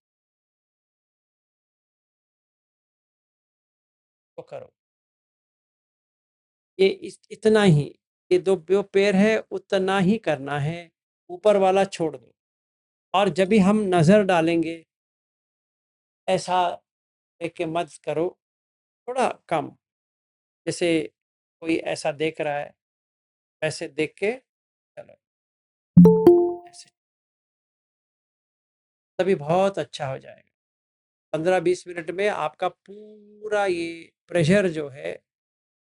तो करो ये इतना ही, ये दो जो पैर है उतना ही करना है, ऊपर वाला छोड़ दो। और जब भी हम नज़र डालेंगे, ऐसा देख के मत करो, थोड़ा कम, जैसे कोई ऐसा देख रहा है, ऐसे देख के चलो, ऐसे, तभी बहुत अच्छा हो जाएगा। 15-20 मिनट में आपका पूरा ये प्रेशर जो है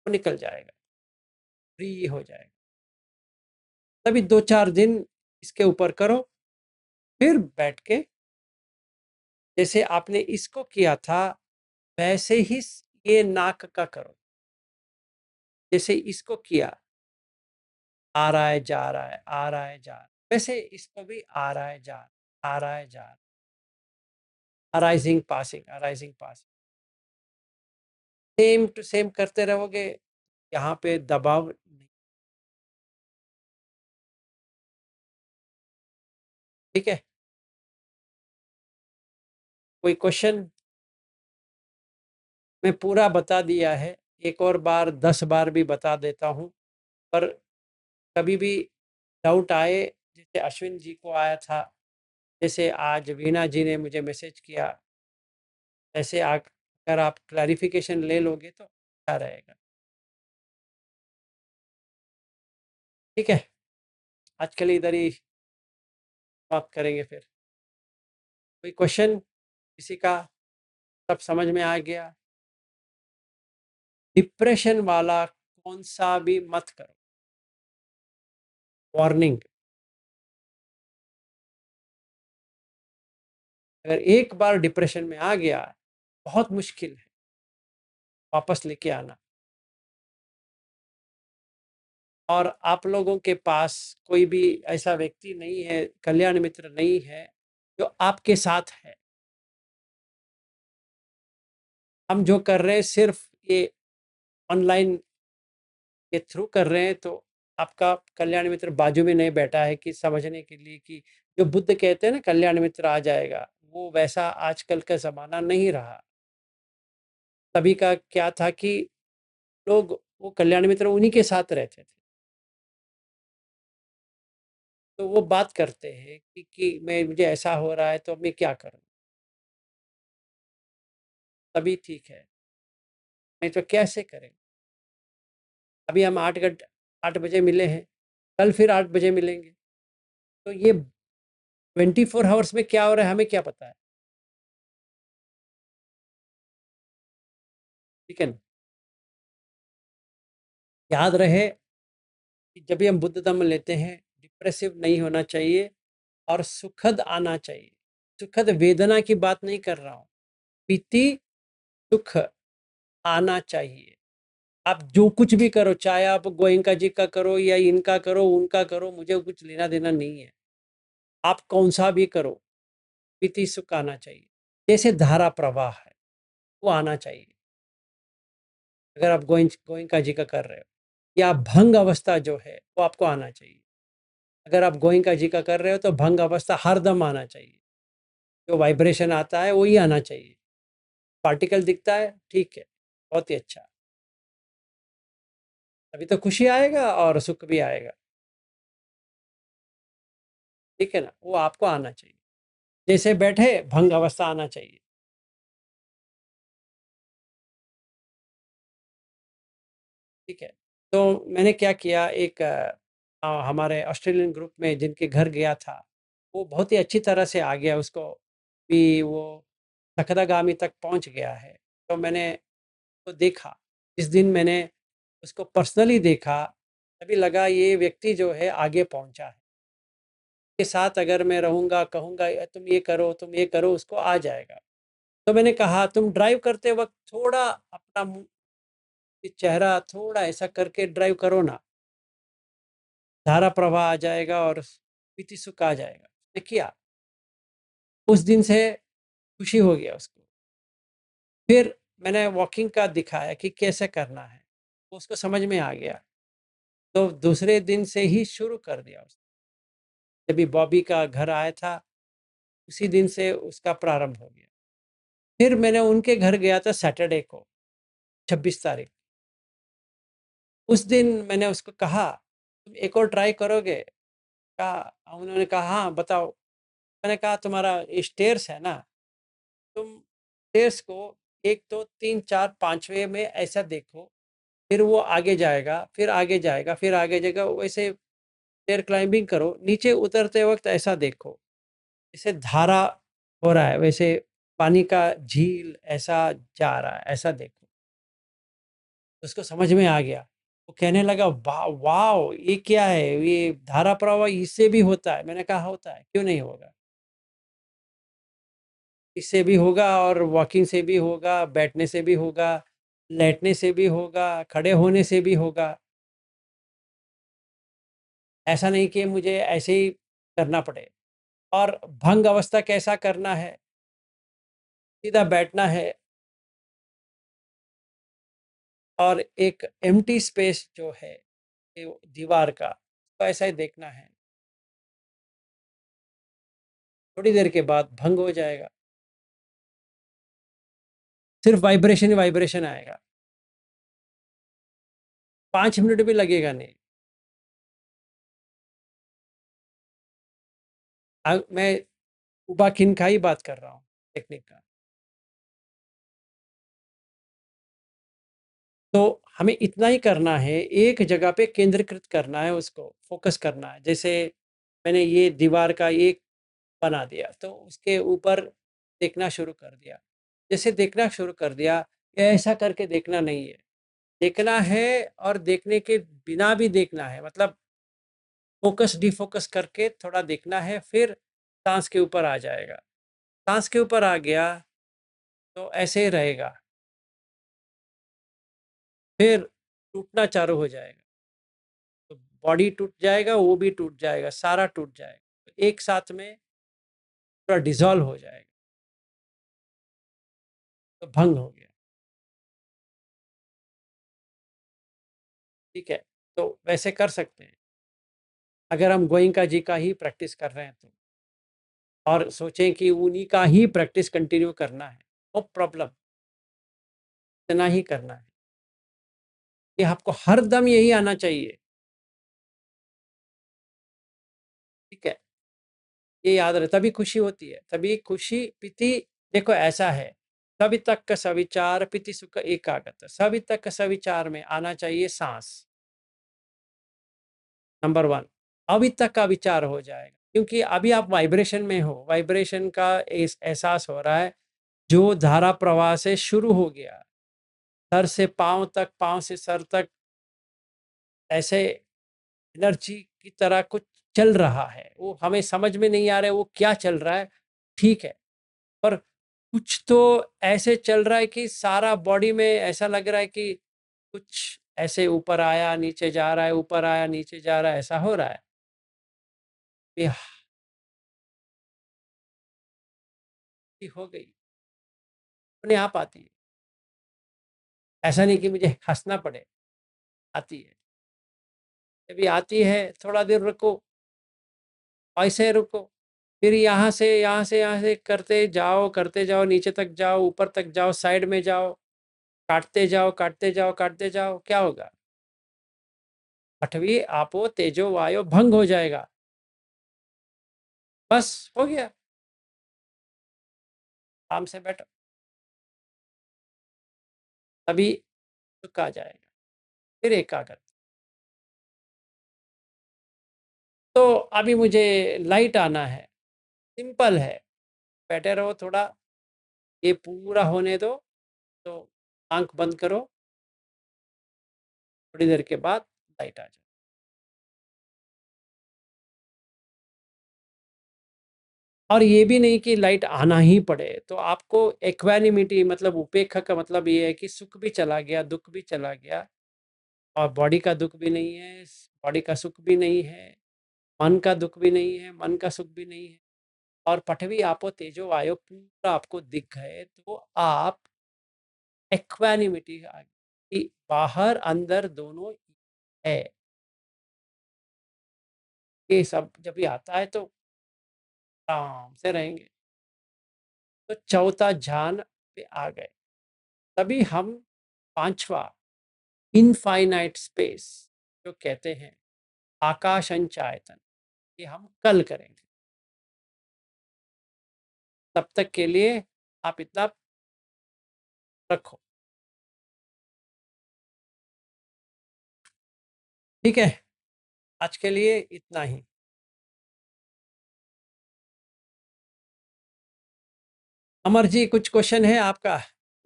वो निकल जाएगा, फ्री हो जाएगा। तभी 2-4 दिन इसके ऊपर करो, फिर बैठ के जैसे आपने इसको किया था वैसे ही ये नाक का करो, जैसे इसको किया, आ रहा है जा रहा है, आ रहा है जा रहा है, वैसे इसको भी आ रहा है जा रहा है, आ रहा है जा रहा है, arising passing, arising passing, same to same करते रहोगे, यहाँ पे दबाव नहीं। ठीक है, कोई क्वेश्चन? मैं पूरा बता दिया है, एक और बार 10 बार भी बता देता हूँ, पर कभी भी डाउट आए, जैसे अश्विन जी को आया था, जैसे आज वीणा जी ने मुझे मैसेज किया, ऐसे अगर आप क्लैरिफिकेशन ले लोगे तो अच्छा रहेगा। ठीक है, आज के लिए इधर ही बात करेंगे। फिर कोई क्वेश्चन किसी का? सब समझ में आ गया? डिप्रेशन वाला कौन सा भी मत करो, वार्निंग। अगर एक बार डिप्रेशन में आ गया, बहुत मुश्किल है वापस लेके आना। और आप लोगों के पास कोई भी ऐसा व्यक्ति नहीं है, कल्याण मित्र नहीं है जो आपके साथ है। हम जो कर रहे हैं सिर्फ ये ऑनलाइन के थ्रू कर रहे हैं, तो आपका कल्याण मित्र बाजू में नहीं बैठा है कि समझने के लिए कि जो बुद्ध कहते हैं ना कल्याण मित्र आ जाएगा, वो वैसा आजकल का ज़माना नहीं रहा। तभी का क्या था कि लोग, वो कल्याण मित्र उन्हीं के साथ रहते थे, तो वो बात करते हैं कि मैं, मुझे ऐसा हो रहा है तो मैं क्या करूं, तभी ठीक है, नहीं तो कैसे करें। अभी हम 8 बजे मिले हैं, कल फिर 8 बजे मिलेंगे, तो ये 24 आवर्स में क्या हो रहा है हमें क्या पता है। ठीक है ना? याद रहे कि जब भी हम बुद्ध धम्म लेते हैं, डिप्रेसिव नहीं होना चाहिए और सुखद आना चाहिए। सुखद वेदना की बात नहीं कर रहा हूँ, पीति सुख आना चाहिए। आप जो कुछ भी करो, चाहे आप गोयंका जी का करो या इनका करो, उनका करो, मुझे कुछ लेना देना नहीं है। आप कौन सा भी करो, पीति सुख आना चाहिए। जैसे धारा प्रवाह है, वो आना चाहिए। अगर आप गोयंका जी का कर रहे हो, या भंग अवस्था जो है वो आपको आना चाहिए। अगर आप गोयंका जी का कर रहे हो तो भंग अवस्था हरदम आना चाहिए। जो वाइब्रेशन आता है वही आना चाहिए। पार्टिकल दिखता है, ठीक है, बहुत ही अच्छा। अभी तो खुशी आएगा और सुख भी आएगा, ठीक है ना? वो आपको आना चाहिए। जैसे बैठे, भंग अवस्था आना चाहिए। ठीक है। तो मैंने क्या किया, एक हमारे ऑस्ट्रेलियन ग्रुप में जिनके घर गया था, वो बहुत ही अच्छी तरह से आ गया, उसको भी वो तखतागामी तक पहुंच गया है। तो मैंने तो देखा, इस दिन मैंने उसको पर्सनली देखा, तभी लगा ये व्यक्ति जो है आगे पहुंचा है। के साथ अगर मैं रहूँगा, कहूँगा तुम ये करो, तुम ये करो, उसको आ जाएगा। तो मैंने कहा तुम ड्राइव करते वक़्त थोड़ा अपना चेहरा थोड़ा ऐसा करके ड्राइव करो ना, धारा प्रवाह आ जाएगा और पीति सुख आ जाएगा। उसने किया, उस दिन से खुशी हो गया उसको। फिर मैंने वॉकिंग का दिखाया कि कैसे करना है, उसको समझ में आ गया। तो दूसरे दिन से ही शुरू कर दिया उसने। जब भी बॉबी का घर आया था, उसी दिन से उसका प्रारंभ हो गया। फिर मैंने उनके घर गया था सैटरडे को, 26 तारीख। उस दिन मैंने उसको कहा, तुम एक और ट्राई करोगे? कहा, उन्होंने कहा हाँ बताओ। मैंने कहा तुम्हारा स्टेयर्स है ना, तुम स्टेयर्स को 1 2 3 4 5वें में ऐसा देखो, फिर वो आगे जाएगा, फिर आगे जाएगा, फिर आगे जाएगा, वैसे स्टेयर क्लाइंबिंग करो, नीचे उतरते वक्त ऐसा देखो, जैसे धारा हो रहा है, वैसे पानी का झील ऐसा जा रहा है, ऐसा देखो। उसको समझ में आ गया। वो कहने लगा वाह वाओ! ये क्या है? ये धारा प्रवाह इससे भी होता है। मैंने कहा होता है, क्यों नहीं होगा? इससे भी होगा और वॉकिंग से भी होगा, बैठने से भी होगा, लेटने से भी होगा, खड़े होने से भी होगा। ऐसा नहीं कि मुझे ऐसे ही करना पड़े। और भंग अवस्था कैसा करना है? सीधा बैठना है और एक एम्प्टी स्पेस जो है, ये दीवार का, तो ऐसा ही देखना है। थोड़ी देर के बाद भंग हो जाएगा। सिर्फ वाइब्रेशन ही वाइब्रेशन आएगा। 5 मिनट भी लगेगा नहीं। मैं उबाखिन का ही बात कर रहा हूँ, टेक्निक का। तो हमें इतना ही करना है, एक जगह पे केंद्रीकृत करना है उसको, फ़ोकस करना है। जैसे मैंने ये दीवार का एक बना दिया, तो उसके ऊपर देखना शुरू कर दिया। जैसे देखना शुरू कर दिया, ये ऐसा करके देखना नहीं है। देखना है और देखने के बिना भी देखना है, मतलब फ़ोकस डिफ़ोकस करके थोड़ा देखना है, फिर साँस के ऊपर आ जाएगा। साँस के ऊपर आ गया, तो ऐसे ही रहेगा। फिर टूटना चालू हो जाएगा। तो बॉडी टूट जाएगा, वो भी टूट जाएगा, सारा टूट जाएगा। तो एक साथ में पूरा डिसॉल्व हो जाएगा, तो भंग हो गया। ठीक है? तो वैसे कर सकते हैं, अगर हम गोइंका जी का ही प्रैक्टिस कर रहे हैं तो। और सोचें कि उन्हीं का ही प्रैक्टिस कंटिन्यू करना है, नो प्रॉब्लम, इतना ही करना है। कि आपको हर दम यही आना चाहिए। ठीक है? ये याद रहे, तभी खुशी होती है, तभी खुशी पीति। देखो ऐसा है, सवितक्क सविचार पीति सुख एकागत। सवितक्क सविचार में आना चाहिए सांस, नंबर 1। अवितक का विचार हो जाएगा, क्योंकि अभी आप वाइब्रेशन में हो, वाइब्रेशन का एहसास हो रहा है, जो धारा प्रवाह से शुरू हो गया। सर से पाँव तक, पाँव से सर तक ऐसे एनर्जी की तरह कुछ चल रहा है, वो हमें समझ में नहीं आ रहा है वो क्या चल रहा है, ठीक है, पर कुछ तो ऐसे चल रहा है कि सारा बॉडी में ऐसा लग रहा है कि कुछ ऐसे ऊपर आया नीचे जा रहा है, ऊपर आया नीचे जा रहा है, ऐसा हो रहा है। ये हो गई, अपने आप आती है, ऐसा नहीं कि मुझे हंसना पड़े, आती है। जब आती है थोड़ा देर रुको, ऐसे रुको, फिर यहाँ से करते जाओ, नीचे तक जाओ, ऊपर तक जाओ, साइड में जाओ, काटते जाओ, काटते जाओ, काटते जाओ, क्या होगा? पृथ्वी आपो तेजो वायो भंग हो जाएगा, बस हो गया, आराम से बैठो, तभी सुख आ जाएगा, फिर एकाग्र। तो अभी मुझे लाइट आना है, सिंपल है, बैठे रहो थोड़ा, ये पूरा होने दो, तो आंख बंद करो, थोड़ी देर के बाद लाइट आ जाए। और ये भी नहीं कि लाइट आना ही पड़े, तो आपको इक्वानिमिटी मतलब उपेक्षा का मतलब ये है कि सुख भी चला गया, दुख भी चला गया, और बॉडी का दुख भी नहीं है, बॉडी का सुख भी नहीं है, मन का दुख भी नहीं है, मन का सुख भी नहीं है, और पृथ्वी आपो तेजो वायो पूरा आपको दिख गए, तो आप इक्वानिमिटी आ गई कि बाहर अंदर दोनों है। ये सब जब भी आता है तो आराम से रहेंगे, तो चौथा ध्यान पे आ गए, तभी हम पांचवा इनफाइनाइट स्पेस जो कहते हैं आकाश अंचायतन, ये हम कल करेंगे। तब तक के लिए आप इतना रखो, ठीक है, आज के लिए इतना ही। अमर जी कुछ क्वेश्चन है आपका?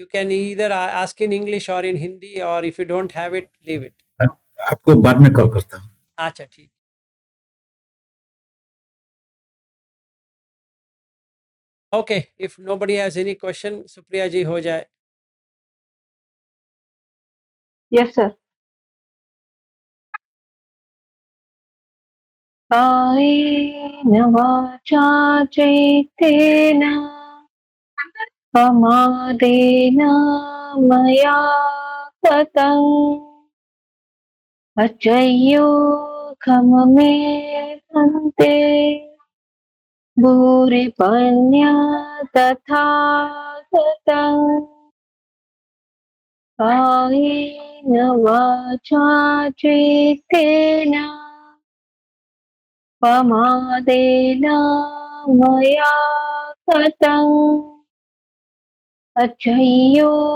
You can either ask in English और इन हिंदी, और if you don't have it leave it. आपको बाद में कॉल करता हूँ। अच्छा ठीक, okay, if nobody has any question, Supriya ji हो जाए। Yes sir. कायेन वाचा चैतेन प्रमादेन मया कृतं अचह्योखममे भन्ते भूरिपन्या तथा कृतं कायेन वाचा चैतेन प्रमादेन मया कृतं अचह्योखममे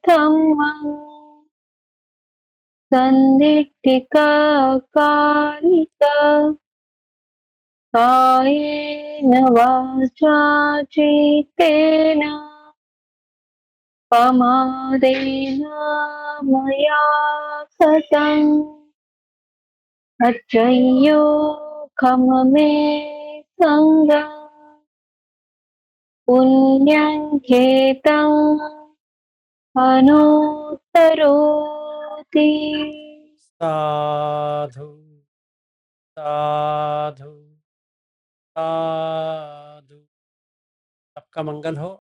धम्मं सन्दिट्ठिककालिक कायेन वाचा चित्तेन प्रमादेन मया कृतं अचह्योखममे सङ्गम् पुण्यं खेतं अनुत्तरोति। साधु साधु साधु, सबका मंगल हो।